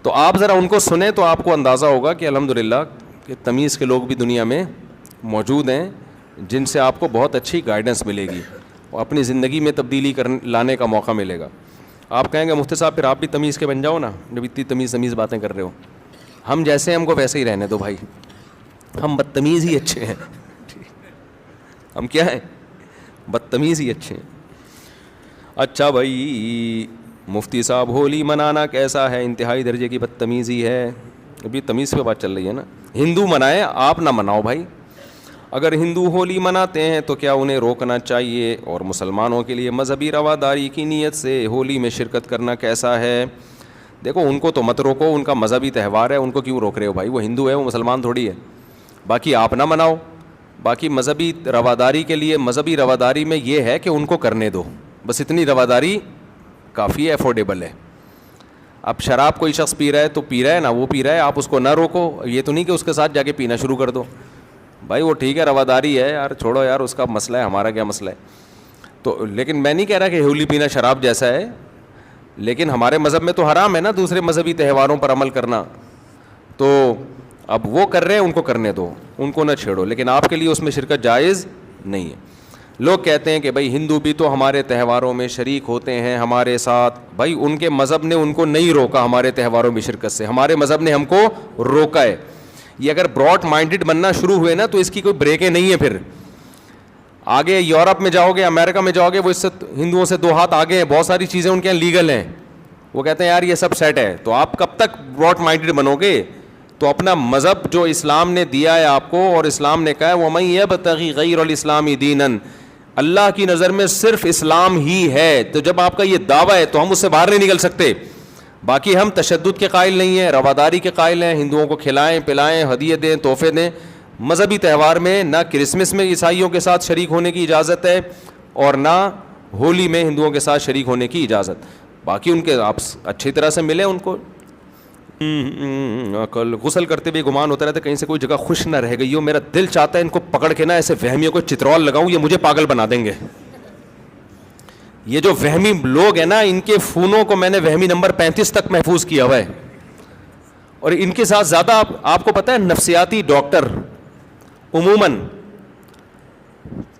تو آپ ذرا ان کو سنیں تو آپ کو اندازہ ہوگا کہ الحمدللہ کہ تمیز کے لوگ بھی دنیا میں موجود ہیں جن سے آپ کو بہت اچھی گائیڈنس ملے گی, اور اپنی زندگی میں تبدیلی لانے کا موقع ملے گا. آپ کہیں گے مفتی صاحب پھر آپ بھی تمیز کے بن جاؤ نا, جب اتنی تمیز باتیں کر رہے ہو. ہم جیسے ہم کو ویسے ہی رہنے دو بھائی, ہم بدتمیز ہی اچھے ہیں. ہم کیا ہیں؟ بدتمیز ہی اچھے ہیں. اچھا بھائی مفتی صاحب ہولی منانا کیسا ہے؟ انتہائی درجے کی بدتمیزی ہے. ابھی تمیز پہ بات چل رہی ہے نا. ہندو منائیں, آپ نہ مناؤ بھائی. اگر ہندو ہولی مناتے ہیں تو کیا انہیں روکنا چاہیے؟ اور مسلمانوں کے لیے مذہبی رواداری کی نیت سے ہولی میں شرکت کرنا کیسا ہے؟ دیکھو ان کو تو مت روکو, ان کا مذہبی تہوار ہے, ان کو کیوں روک رہے ہو بھائی؟ وہ ہندو ہے, وہ مسلمان تھوڑی ہے. باقی آپ نہ مناؤ. باقی مذہبی رواداری کے لیے, مذہبی رواداری میں یہ ہے کہ ان کو کرنے دو, بس اتنی رواداری کافی ہے, افورڈیبل ہے. اب شراب کوئی شخص پی رہا ہے تو پی رہا ہے نا, وہ پی رہا ہے, آپ اس کو نہ روکو. یہ تو نہیں کہ اس کے ساتھ جا کے پینا شروع کر دو. بھائی وہ ٹھیک ہے رواداری ہے یار, چھوڑو یار, اس کا مسئلہ ہے, ہمارا کیا مسئلہ ہے. تو لیکن میں نہیں کہہ رہا کہ ہولی پینا شراب جیسا ہے, لیکن ہمارے مذہب میں تو حرام ہے نا دوسرے مذہبی تہواروں پر عمل کرنا. تو اب وہ کر رہے ہیں, ان کو کرنے دو, ان کو نہ چھیڑو, لیکن آپ کے لیے اس میں شرکت جائز نہیں ہے. لوگ کہتے ہیں کہ بھائی ہندو بھی تو ہمارے تہواروں میں شریک ہوتے ہیں ہمارے ساتھ. بھائی ان کے مذہب نے ان کو نہیں روکا ہمارے تہواروں میں شرکت سے, ہمارے مذہب نے ہم کو روکا ہے. یہ اگر براڈ مائنڈڈ بننا شروع ہوئے نا تو اس کی کوئی بریکیں نہیں ہے. پھر آگے یورپ میں جاؤ گے, امریکہ میں جاؤ گے, وہ اس سے ہندوؤں سے 2 ہاتھ آگے ہیں, بہت ساری چیزیں ان کے یہاں لیگل ہیں, وہ کہتے ہیں یار یہ سب سیٹ ہے. تو آپ کب تک براڈ مائنڈڈ بنو گے؟ تو اپنا مذہب جو اسلام نے دیا ہے آپ کو, اور اسلام نے کہا ہے وَمَن يَبْتَغِ غَيْرَ الْإِسْلَامِ دِينًا, اللہ کی نظر میں صرف اسلام ہی ہے. تو جب آپ کا یہ دعویٰ ہے تو ہم اس سے باہر نہیں نکل سکتے. باقی ہم تشدد کے قائل نہیں ہیں, رواداری کے قائل ہیں, ہندوؤں کو کھلائیں پلائیں, ہدیے دیں, تحفے دیں. مذہبی تہوار میں نہ کرسمس میں عیسائیوں کے ساتھ شریک ہونے کی اجازت ہے, اور نہ ہولی میں ہندوؤں کے ساتھ شریک ہونے کی اجازت. باقی ان کے آپ اچھی طرح سے ملیں ان کو. کل غسل کرتے ہوئے گمان ہوتا رہتا ہے کہیں سے کوئی جگہ خوش نہ رہ گئی ہو. میرا دل چاہتا ہے ان کو پکڑ کے نا ایسے وہمیوں کو چترول لگاؤں, یہ مجھے پاگل بنا دیں گے. یہ جو وہمی لوگ ہیں نا, ان کے فونوں کو میں نے وہمی نمبر 35 تک محفوظ کیا ہوا ہے. اور ان کے ساتھ زیادہ آپ کو پتہ ہے نفسیاتی ڈاکٹر عموماً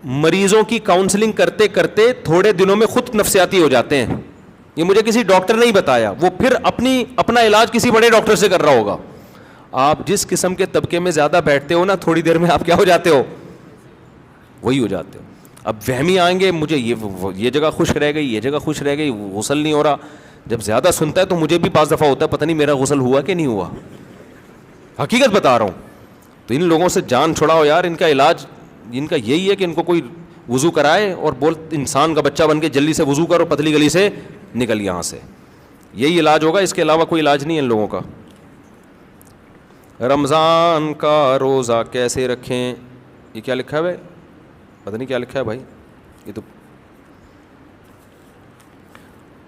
مریضوں کی کاؤنسلنگ کرتے کرتے تھوڑے دنوں میں خود نفسیاتی ہو جاتے ہیں. یہ مجھے کسی ڈاکٹر نے ہی بتایا, وہ پھر اپنا علاج کسی بڑے ڈاکٹر سے کر رہا ہوگا. آپ جس قسم کے طبقے میں زیادہ بیٹھتے ہو نا, تھوڑی دیر میں آپ کیا ہو جاتے ہو, وہی ہو جاتے ہو. اب وہمی آئیں گے, مجھے یہ جگہ خوش رہ گئی, یہ جگہ خوش رہ گئی, غسل نہیں ہو رہا. جب زیادہ سنتا ہے تو مجھے بھی 5 دفعہ ہوتا ہے پتہ نہیں میرا غسل ہوا کہ نہیں ہوا. حقیقت بتا رہا ہوں. تو ان لوگوں سے جان چھڑاؤ یار. ان کا علاج ان کا یہی ہے کہ ان کو کوئی وضو کرائے اور بول انسان کا بچہ بن کے جلدی سے وضو کرو, پتلی گلی سے نکل یہاں سے. یہی علاج ہوگا, اس کے علاوہ کوئی علاج نہیں ہے ان لوگوں کا. رمضان کا روزہ کیسے رکھیں؟ یہ کیا لکھا ہے بھائی؟ پتہ نہیں کیا لکھا ہے بھائی. یہ تو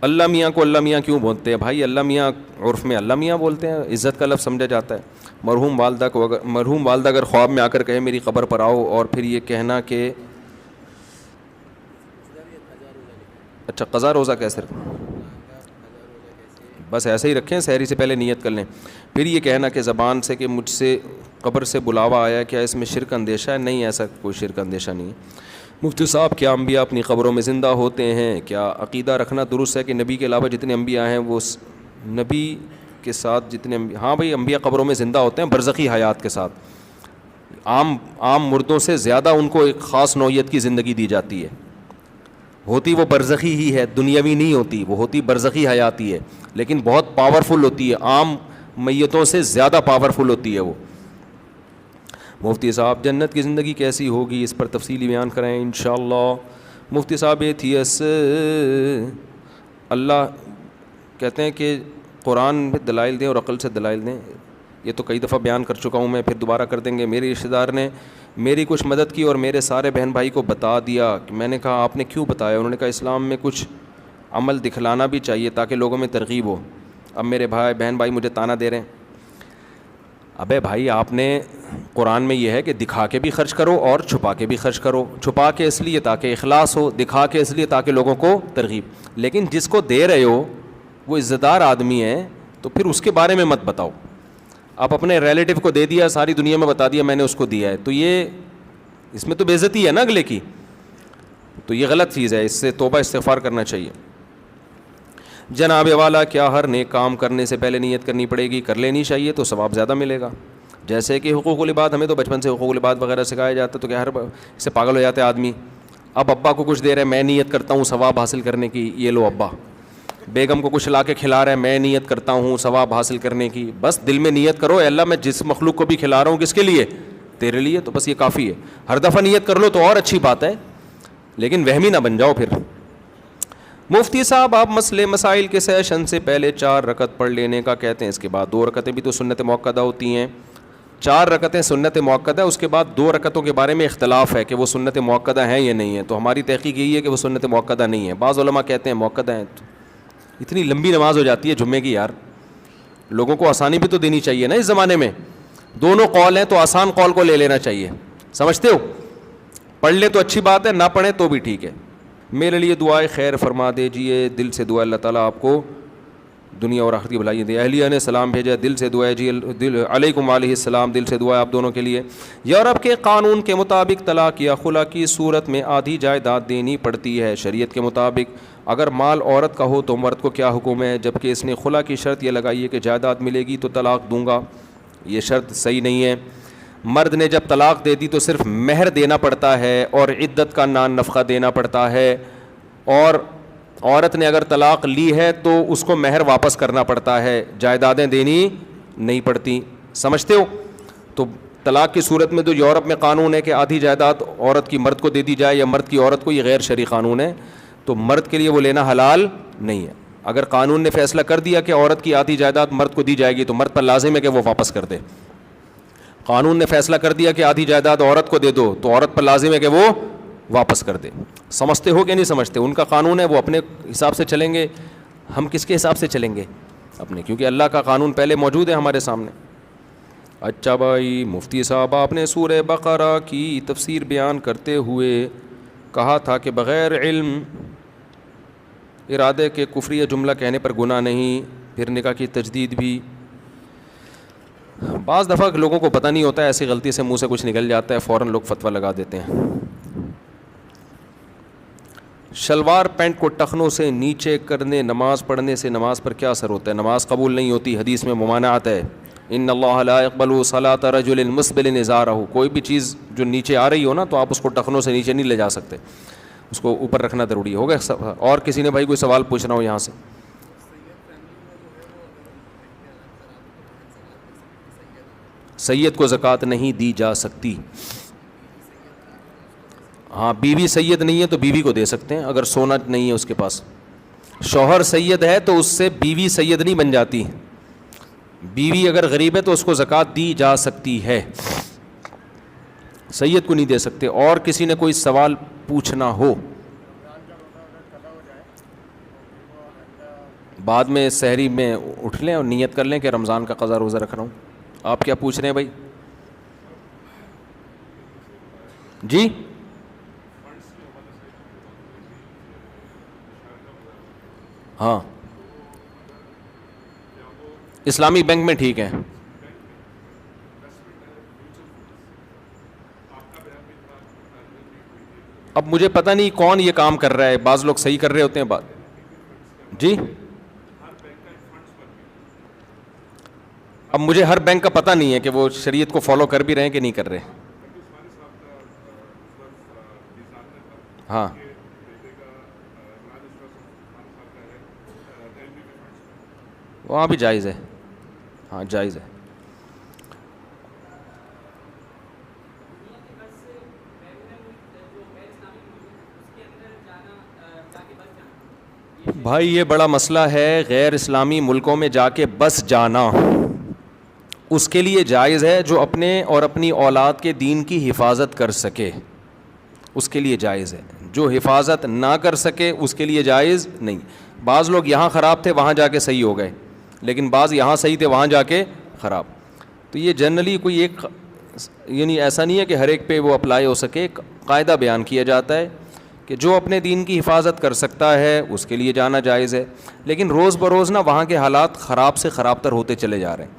اللہ میاں کو اللہ میاں کیوں بولتے ہیں بھائی؟ اللہ میاں عرف میں اللہ میاں بولتے ہیں, عزت کا لفظ سمجھا جاتا ہے. مرحوم والدہ اگر خواب میں آ کر کہے میری قبر پر آؤ, اور پھر یہ کہنا کہ اچھا قضا روزہ کیسے بس ایسے ہی رکھیں, سحری سے پہلے نیت کر لیں. پھر یہ کہنا کہ زبان سے کہ مجھ سے قبر سے بلاوا آیا, کیا اس میں شرک اندیشہ ہے؟ نہیں, ایسا کوئی شرک اندیشہ نہیں ہے. مفتی صاحب کیا انبیاء اپنی قبروں میں زندہ ہوتے ہیں؟ کیا عقیدہ رکھنا درست ہے کہ نبی کے علاوہ جتنے انبیاء ہیں وہ نبی کے ساتھ جتنے ہاں بھائی انبیاء قبروں میں زندہ ہوتے ہیں برزخی حیات کے ساتھ. عام مردوں سے زیادہ ان کو ایک خاص نوعیت کی زندگی دی جاتی ہے. ہوتی وہ برزخی ہی ہے, دنیاوی نہیں ہوتی, وہ ہوتی برزخی حیاتی ہے, لیکن بہت پاورفل ہوتی ہے, عام میتوں سے زیادہ پاورفل ہوتی ہے وہ. مفتی صاحب جنت کی زندگی کیسی ہوگی, اس پر تفصیلی بیان کریں انشاءاللہ. مفتی صاحب ایتھیس اللہ کہتے ہیں کہ قرآن میں دلائل دیں اور عقل سے دلائل دیں. یہ تو کئی دفعہ بیان کر چکا ہوں میں, پھر دوبارہ کر دیں گے. میرے رشتہ دار نے میری کچھ مدد کی اور میرے سارے بہن بھائی کو بتا دیا. میں نے کہا آپ نے کیوں بتایا؟ انہوں نے کہا اسلام میں کچھ عمل دکھلانا بھی چاہیے تاکہ لوگوں میں ترغیب ہو. اب میرے بہن بھائی مجھے تانا دے رہے ہیں. ابے بھائی آپ نے قرآن میں یہ ہے کہ دکھا کے بھی خرچ کرو اور چھپا کے بھی خرچ کرو. چھپا کے اس لیے تاکہ اخلاص ہو, دکھا کے اس لیے تاکہ لوگوں کو ترغیب. لیکن جس کو دے رہے ہو وہ عزت دار آدمی ہے تو پھر اس کے بارے میں مت بتاؤ. آپ اپنے ریلیٹیو کو دے دیا, ساری دنیا میں بتا دیا میں نے اس کو دیا ہے, تو یہ اس میں تو بے عزتی ہے نا اگلے کی. تو یہ غلط چیز ہے, اس سے توبہ استغفار کرنا چاہیے. جناب والا کیا ہر نیک کام کرنے سے پہلے نیت کرنی پڑے گی؟ کر لینی چاہیے تو ثواب زیادہ ملے گا. جیسے کہ حقوق العباد, ہمیں تو بچپن سے حقوق العباد وغیرہ سکھایا جاتا ہے, تو کیا ہر اس سے پاگل ہو جاتے آدمی. اب ابا کو کچھ دے رہے, میں نیت کرتا ہوں ثواب حاصل کرنے کی, یہ لو ابا. بیگم کو کچھ لا کے کھلا رہے, میں نیت کرتا ہوں ثواب حاصل کرنے کی. بس دل میں نیت کرو, اے اللہ میں جس مخلوق کو بھی کھلا رہا ہوں کس کے لیے؟ تیرے لیے. تو بس یہ کافی ہے. ہر دفعہ نیت کر لو تو اور اچھی بات ہے, لیکن وہمی نہ بن جاؤ پھر. مفتی صاحب آپ مسائل کے سیشن سے پہلے 4 رکعت پڑھ لینے کا کہتے ہیں, اس کے بعد 2 رکعتیں بھی تو سنت موقدہ ہوتی ہیں. 4 رکعتیں سنت موقدہ, اس کے بعد 2 رکعتوں کے بارے میں اختلاف ہے کہ وہ سنت موقدہ ہیں یا نہیں ہیں. تو ہماری تحقیق یہی ہے کہ وہ سنت موقدہ نہیں ہے. بعض علماء کہتے ہیں موقدہ ہیں. اتنی لمبی نماز ہو جاتی ہے جمعے کی یار, لوگوں کو آسانی بھی تو دینی چاہیے نا اس زمانے میں. دونوں قول ہیں تو آسان قول کو لے لینا چاہیے, سمجھتے ہو. پڑھ لے تو اچھی بات ہے, نہ پڑھیں تو بھی ٹھیک ہے. میرے لیے دعائیں خیر فرما دیجیے, دل سے دعا اللہ تعالیٰ آپ کو دنیا اور آخرت کی بھلائی دے. اہلیہ نے سلام بھیجا, دل سے دعا جی, علیکم علیہ السلام, دل سے دعا آپ دونوں کے لیے. یورپ کے قانون کے مطابق طلاق یا خلا کی صورت میں آدھی جائیداد دینی پڑتی ہے. شریعت کے مطابق اگر مال عورت کا ہو تو مرد کو کیا حکم ہے؟ جبکہ اس نے خلا کی شرط یہ لگائی ہے کہ جائیداد ملے گی تو طلاق دوں گا. یہ شرط صحیح نہیں ہے. مرد نے جب طلاق دے دی تو صرف مہر دینا پڑتا ہے اور عدت کا نان نفقہ دینا پڑتا ہے, اور عورت نے اگر طلاق لی ہے تو اس کو مہر واپس کرنا پڑتا ہے, جائیدادیں دینی نہیں پڑتی. سمجھتے ہو؟ تو طلاق کی صورت میں جو یورپ میں قانون ہے کہ آدھی جائیداد عورت کی مرد کو دے دی جائے یا مرد کی عورت کو, یہ غیر شرعی قانون ہے, تو مرد کے لیے وہ لینا حلال نہیں ہے. اگر قانون نے فیصلہ کر دیا کہ عورت کی آدھی جائیداد مرد کو دی جائے گی تو مرد پر لازم ہے کہ وہ واپس کر دے. قانون نے فیصلہ کر دیا کہ آدھی جائیداد عورت کو دے دو تو عورت پر لازم ہے کہ وہ واپس کر دے. سمجھتے ہو کہ نہیں سمجھتے؟ ان کا قانون ہے, وہ اپنے حساب سے چلیں گے, ہم کس کے حساب سے چلیں گے؟ اپنے, کیونکہ اللہ کا قانون پہلے موجود ہے ہمارے سامنے. اچھا بھائی, مفتی صاحب آپ نے سورہ بقرہ کی تفسیر بیان کرتے ہوئے کہا تھا کہ بغیر علم ارادے کے کفری جملہ کہنے پر گناہ نہیں, پھر نکاح کی تجدید بھی. بعض دفعہ لوگوں کو پتہ نہیں ہوتا ہے, ایسی غلطی سے منہ سے کچھ نکل جاتا ہے, فوراً لوگ فتویٰ لگا دیتے ہیں. شلوار پینٹ کو ٹخنوں سے نیچے کرنے نماز پڑھنے سے نماز پر کیا اثر ہوتا ہے؟ نماز قبول نہیں ہوتی, حدیث میں ممانعت ہے. ان اللہ لا يقبل صلاة رجل مسبل ازارہ, کوئی بھی چیز جو نیچے آ رہی ہو نا تو آپ اس کو ٹخنوں سے نیچے نہیں لے جا سکتے, اس کو اوپر رکھنا ضروری ہوگا. اور کسی نے بھائی کوئی سوال پوچھنا ہو یہاں سے؟ سید کو زکوٰۃ نہیں دی جا سکتی. ہاں, بیوی سید نہیں ہے تو بیوی کو دے سکتے ہیں اگر سونا نہیں ہے اس کے پاس. شوہر سید ہے تو اس سے بیوی سید نہیں بن جاتی. بیوی اگر غریب ہے تو اس کو زکوٰۃ دی جا سکتی ہے, سید کو نہیں دے سکتے. اور کسی نے کوئی سوال پوچھنا ہو؟ بعد میں سحری میں اٹھ لیں اور نیت کر لیں کہ رمضان کا قضا روزہ رکھ رہا ہوں. آپ کیا پوچھ رہے ہیں بھائی؟ جی ہاں, اسلامی بینک میں ٹھیک ہے. اب مجھے پتہ نہیں کون یہ کام کر رہا ہے, بعض لوگ صحیح کر رہے ہوتے ہیں بات. جی اب مجھے ہر بینک کا پتہ نہیں ہے کہ وہ شریعت کو فالو کر بھی رہے ہیں کہ نہیں کر رہے. ہاں وہاں بھی جائز ہے, ہاں جائز ہے. بھائی یہ بڑا مسئلہ ہے, غیر اسلامی ملکوں میں جا کے بس جانا اس کے لیے جائز ہے جو اپنے اور اپنی اولاد کے دین کی حفاظت کر سکے, اس کے لیے جائز ہے. جو حفاظت نہ کر سکے اس کے لیے جائز نہیں. بعض لوگ یہاں خراب تھے وہاں جا کے صحیح ہو گئے, لیکن بعض یہاں صحیح تھے وہاں جا کے خراب. تو یہ جنرلی کوئی ایک یعنی ایسا نہیں ہے کہ ہر ایک پہ وہ اپلائی ہو سکے. ایک قاعدہ بیان کیا جاتا ہے کہ جو اپنے دین کی حفاظت کر سکتا ہے اس کے لیے جانا جائز ہے. لیکن روز بروز نا وہاں کے حالات خراب سے خراب تر ہوتے چلے جا رہے ہیں,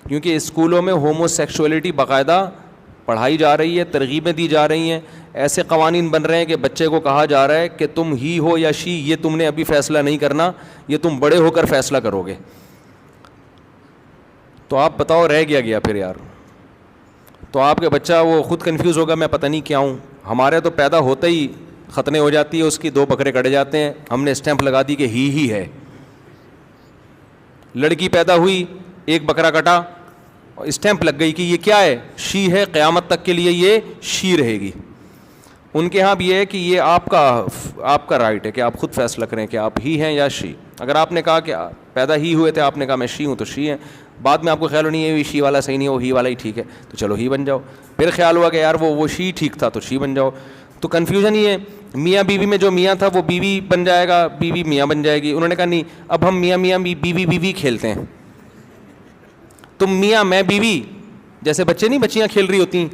کیونکہ اسکولوں میں ہومو سیکشولیٹی باقاعدہ پڑھائی جا رہی ہے, ترغیبیں دی جا رہی ہیں. ایسے قوانین بن رہے ہیں کہ بچے کو کہا جا رہا ہے کہ تم ہی ہو یا شی, یہ تم نے ابھی فیصلہ نہیں کرنا, یہ تم بڑے ہو کر فیصلہ کرو گے. تو آپ بتاؤ رہ گیا پھر یار. تو آپ کے بچہ وہ خود کنفیوز ہوگا, میں پتہ نہیں کیا ہوں. ہمارے تو پیدا ہوتے ہی ختنے ہو جاتی ہے اس کی, 2 بکرے کٹ جاتے ہیں, ہم نے اسٹیمپ لگا دی کہ ہی ہے. لڑکی پیدا ہوئی, 1 بکرا کٹا, اسٹیمپ لگ گئی کہ یہ کیا ہے, شی ہے, قیامت تک کے لیے یہ شی رہے گی. ان کے ہاں بھی یہ ہے کہ یہ آپ کا رائٹ ہے کہ آپ خود فیصلہ کریں کہ آپ ہی ہیں یا شی. اگر آپ نے کہا کہ پیدا ہی ہوئے تھے, آپ نے کہا میں شی ہوں تو شی ہیں, بعد میں آپ کو خیال ہو نہیں ہے شی والا صحیح نہیں, وہ ہی والا ہی ٹھیک ہے, تو چلو ہی بن جاؤ. پھر خیال ہوا کہ یار وہ شی ٹھیک تھا تو شی بن جاؤ. تو کنفیوژن یہ ہے, میاں بیوی میں جو میاں تھا وہ بیوی بن جائے گا, بیوی میاں بن جائے گی. انہوں نے کہا نہیں, اب ہم میاں بیوی کھیلتے ہیں. تم میاں میں بیوی, جیسے بچے نہیں بچیاں کھیل رہی ہوتی ہیں,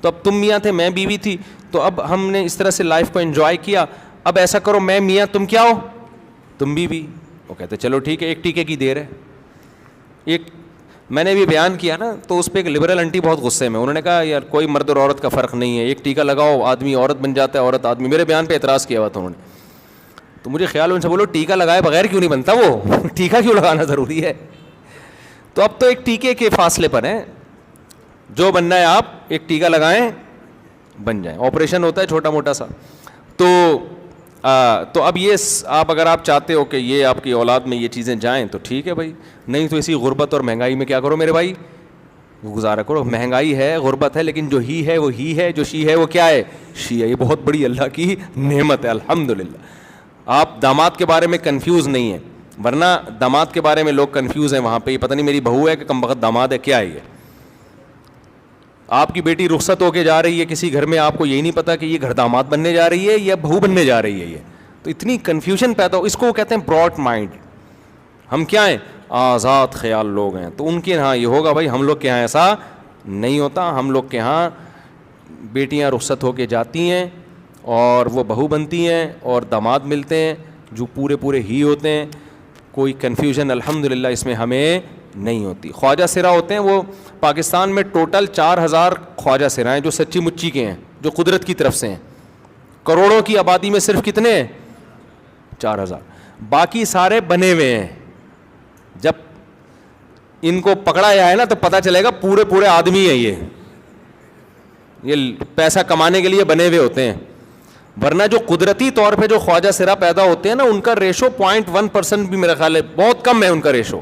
تو اب تم میاں تھے میں بیوی تھی, تو اب ہم نے اس طرح سے لائف کو انجوائے کیا. اب ایسا کرو میں میاں تم کیا ہو, تم بیوی. وہ کہتے چلو ٹھیک ہے, ایک ٹیکے کی دیر ہے. ایک میں نے بھی بیان کیا نا, تو اس پہ ایک لبرل انٹی بہت غصے میں, انہوں نے کہا یار کوئی مرد اور عورت کا فرق نہیں ہے, ایک ٹیکا لگاؤ آدمی عورت بن جاتا ہے, عورت آدمی. میرے بیان پہ اعتراض کیا ہوا تھا انہوں نے. تو مجھے خیال ان سے بولو ٹیکا لگائے بغیر کیوں نہیں بنتا, وہ ٹیکا کیوں لگانا ضروری ہے. تو اب تو ایک ٹیکے کے فاصلے پر ہیں, جو بننا ہے آپ ایک ٹیکا لگائیں بن جائیں. آپریشن ہوتا ہے چھوٹا موٹا سا. تو اب یہ اگر آپ چاہتے ہو کہ یہ آپ کی اولاد میں یہ چیزیں جائیں تو ٹھیک ہے بھائی, نہیں تو اسی غربت اور مہنگائی میں کیا کرو میرے بھائی, گزارا کرو. مہنگائی ہے, غربت ہے, لیکن جو ہی ہے وہ ہی ہے, جو شی ہے وہ کیا ہے, شی ہے. یہ بہت بڑی اللہ کی نعمت ہے الحمدللہ. آپ داماد کے بارے میں کنفیوز نہیں ہیں, ورنہ داماد کے بارے میں لوگ کنفیوز ہیں وہاں پہ, یہ پتہ نہیں میری بہو ہے کہ کم بخت داماد ہے, کیا ہے یہ. آپ کی بیٹی رخصت ہو کے جا رہی ہے کسی گھر میں, آپ کو یہی نہیں پتا کہ یہ گھر داماد بننے جا رہی ہے یا بہو بننے جا رہی ہے. یہ تو اتنی کنفیوژن پیدا ہو, اس کو کہتے ہیں براڈ مائنڈ. ہم کیا ہیں, آزاد خیال لوگ ہیں. تو ان کے یہاں یہ ہوگا بھائی, ہم لوگ کے یہاں ایسا نہیں ہوتا. ہم لوگ کے یہاں بیٹیاں رخصت ہو کے جاتی ہیں اور وہ بہو بنتی ہیں اور داماد ملتے ہیں جو پورے ہی ہوتے ہیں. کوئی کنفیوژن الحمدللہ اس میں ہمیں نہیں ہوتی. خواجہ سرا ہوتے ہیں, وہ پاکستان میں ٹوٹل 4000 خواجہ سرا ہیں جو سچی مچی کے ہیں, جو قدرت کی طرف سے ہیں. کروڑوں کی آبادی میں صرف کتنے ہیں, 4000. باقی سارے بنے ہوئے ہیں. جب ان کو پکڑا جائے نا تو پتہ چلے گا پورے آدمی ہیں یہ پیسہ کمانے کے لیے بنے ہوئے ہوتے ہیں. ورنہ جو قدرتی طور پہ جو خواجہ سرا پیدا ہوتے ہیں نا, ان کا ریشو 0.1% بھی میرا خیال ہے بہت کم ہے ان کا ریشو.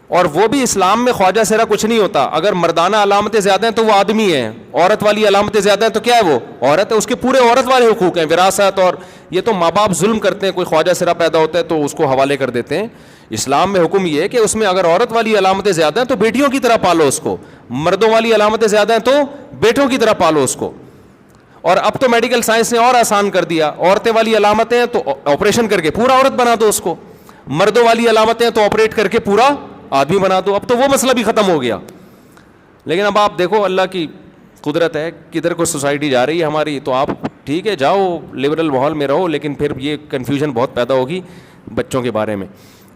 اور وہ بھی اسلام میں خواجہ سرا کچھ نہیں ہوتا. اگر مردانہ علامتیں زیادہ ہیں تو وہ آدمی ہے, عورت والی علامتیں زیادہ ہیں تو کیا ہے, وہ عورت ہے. اس کے پورے عورت والے حقوق ہیں, وراثت. اور یہ تو ماں باپ ظلم کرتے ہیں, کوئی خواجہ سرا پیدا ہوتا ہے تو اس کو حوالے کر دیتے ہیں. اسلام میں حکم یہ ہے کہ اس میں اگر عورت والی علامتیں زیادہ ہیں تو بیٹیوں کی طرح پالو اس کو, مردوں والی علامتیں زیادہ ہیں تو بیٹوں کی طرح پالو اس کو. اور اب تو میڈیکل سائنس نے اور آسان کر دیا, عورتیں والی علامتیں ہیں تو آپریشن کر کے پورا عورت بنا دو اس کو, مردوں والی علامتیں ہیں تو آپریٹ کر کے پورا آدمی بنا دو. اب تو وہ مسئلہ بھی ختم ہو گیا. لیکن اب آپ دیکھو اللہ کی قدرت ہے, کدھر کو سوسائٹی جا رہی ہے ہماری. تو آپ ٹھیک ہے جاؤ لبرل ماحول میں رہو, لیکن پھر یہ کنفیوژن بہت پیدا ہوگی بچوں کے بارے میں.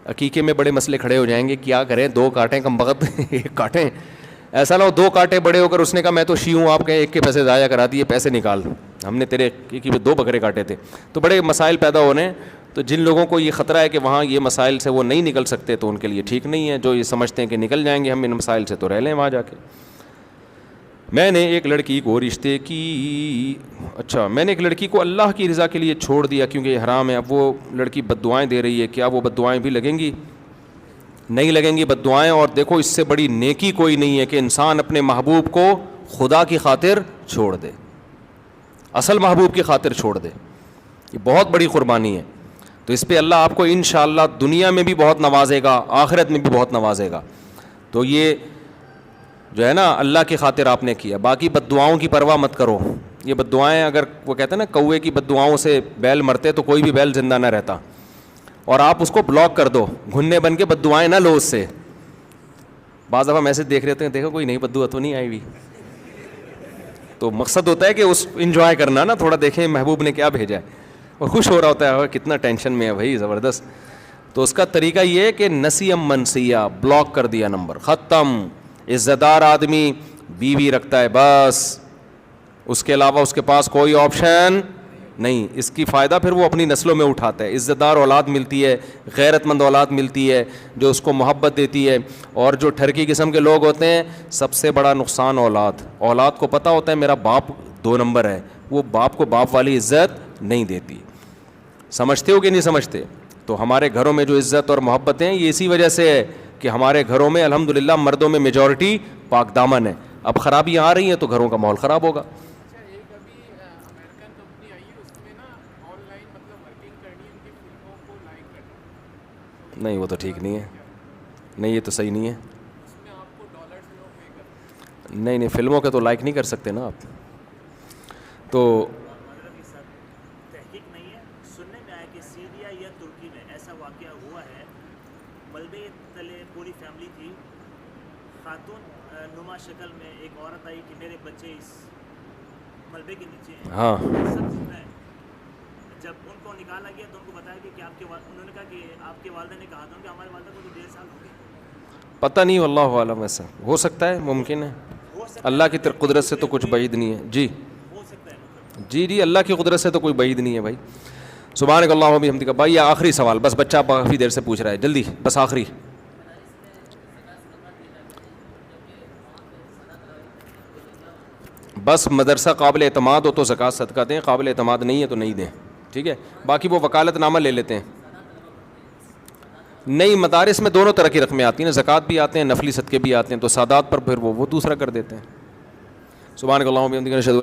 عقیقے میں بڑے مسئلے کھڑے ہو جائیں گے, کیا کریں, 2 کاٹیں کم بخت ایک کاٹیں. ایسا نہ ہو 2 کاٹے بڑے ہو کر اس نے کہا میں تو شی ہوں, آپ کہیں ایک کے پیسے ضائع کرا دیے, پیسے نکال, ہم نے تیرے 2 بکرے کاٹے تھے. تو بڑے مسائل پیدا ہونے ہیں. تو جن لوگوں کو یہ خطرہ ہے کہ وہاں یہ مسائل سے وہ نہیں نکل سکتے تو ان کے لیے ٹھیک نہیں ہے. جو یہ سمجھتے ہیں کہ نکل جائیں گے ہم ان مسائل سے, تو رہ لیں وہاں جا کے. میں نے ایک لڑکی کو اللہ کی رضا کے لیے چھوڑ دیا کیونکہ یہ حرام ہے. اب وہ لڑکی بد دعائیں دے رہی ہے, کیا وہ بد دعائیں بھی لگیں گی؟ نہیں لگیں گی بد دعائیں. اور دیکھو اس سے بڑی نیکی کوئی نہیں ہے کہ انسان اپنے محبوب کو خدا کی خاطر چھوڑ دے, اصل محبوب کی خاطر چھوڑ دے. یہ بہت بڑی قربانی ہے. تو اس پہ اللہ آپ کو انشاءاللہ دنیا میں بھی بہت نوازے گا, آخرت میں بھی بہت نوازے گا. تو یہ جو ہے نا اللہ کی خاطر آپ نے کیا. باقی بد دعاؤں کی پرواہ مت کرو. یہ بد دعائیں, اگر وہ کہتے ہیں نا کوے کی بد دعاؤں سے بیل مرتے تو کوئی بھی بیل زندہ نہ رہتا. اور آپ اس کو بلاک کر دو, گھننے بن کے بد دعائیں نہ لو اس سے. بعض دفعہ میسج دیکھ رہے ہیں, دیکھو کوئی نئی بد دعا تو نہیں آئی ہوئی. تو مقصد ہوتا ہے کہ اس انجوائے کرنا نا, تھوڑا دیکھیں محبوب نے کیا بھیجا ہے, اور خوش ہو رہا ہوتا ہے, کتنا ٹینشن میں ہے بھائی, زبردست. تو اس کا طریقہ یہ ہے کہ نسیم منسیہ, بلاک کر دیا نمبر, ختم. عزت دار آدمی بیوی رکھتا ہے بس, اس کے علاوہ اس کے پاس کوئی آپشن نہیں. اس کی فائدہ پھر وہ اپنی نسلوں میں اٹھاتا ہے. عزت دار اولاد ملتی ہے, غیرت مند اولاد ملتی ہے جو اس کو محبت دیتی ہے. اور جو ٹھرکی قسم کے لوگ ہوتے ہیں, سب سے بڑا نقصان اولاد کو پتہ ہوتا ہے میرا باپ 2 نمبر ہے, وہ باپ کو باپ والی عزت نہیں دیتی. سمجھتے ہو کہ نہیں سمجھتے؟ تو ہمارے گھروں میں جو عزت اور محبت ہیں یہ اسی وجہ سے ہے کہ ہمارے گھروں میں الحمدللہ مردوں میں میجورٹی پاک دامن ہے. اب خرابیاں آ رہی ہیں تو گھروں کا ماحول خراب ہوگا. نہیں وہ تو ٹھیک نہیں ہے, نہیں یہ تو صحیح نہیں ہے. نہیں فلموں کے تو لائک نہیں کر سکتے نا آپ. تو تحقیق نہیں ہے, سننے میں آیا کہ سیریا یا ترکی میں ایسا واقعہ ہوا ہے, ملبے تلے پوری فیملی تھی, خاتون نما شکل میں ایک عورت آئی کہ میرے بچے اس ملبے کے نیچے ہیں. ہاں سب سن رہے ہیں. جب ان کو نکالا گیا تو ان کو بتایا کہ آپ کے انہوں نے کہا کہ آپ کے والدہ نے کہا تھا کہ ہمارے والدہ کو تو 1.5 سال ہو گئے. پتہ نہیں, واللہ عالم, ایسا ہو سکتا ہے, ممکن ہے. اللہ کی قدرت سے تو کچھ بعید نہیں ہے. جی جی اللہ کی قدرت سے تو کوئی بعید نہیں ہے بھائی. سبحانک اللہم و بحمدک. بھائی آخری سوال, بس بچہ کافی دیر سے پوچھ رہا ہے, جلدی بس آخری. بس مدرسہ قابل اعتماد ہو تو زکوٰۃ صدقہ دیں, قابل اعتماد نہیں ہے تو نہیں دیں, ٹھیک ہے. باقی وہ وکالت نامہ لے لیتے ہیں. نہیں, مدارس میں دونوں طرح کی رقمیں آتی ہیں, زکوٰۃ بھی آتے ہیں, نفلی صدقے بھی آتے ہیں, تو سادات پر پھر وہ دوسرا کر دیتے ہیں. سبحانک اللہم و بحمدک.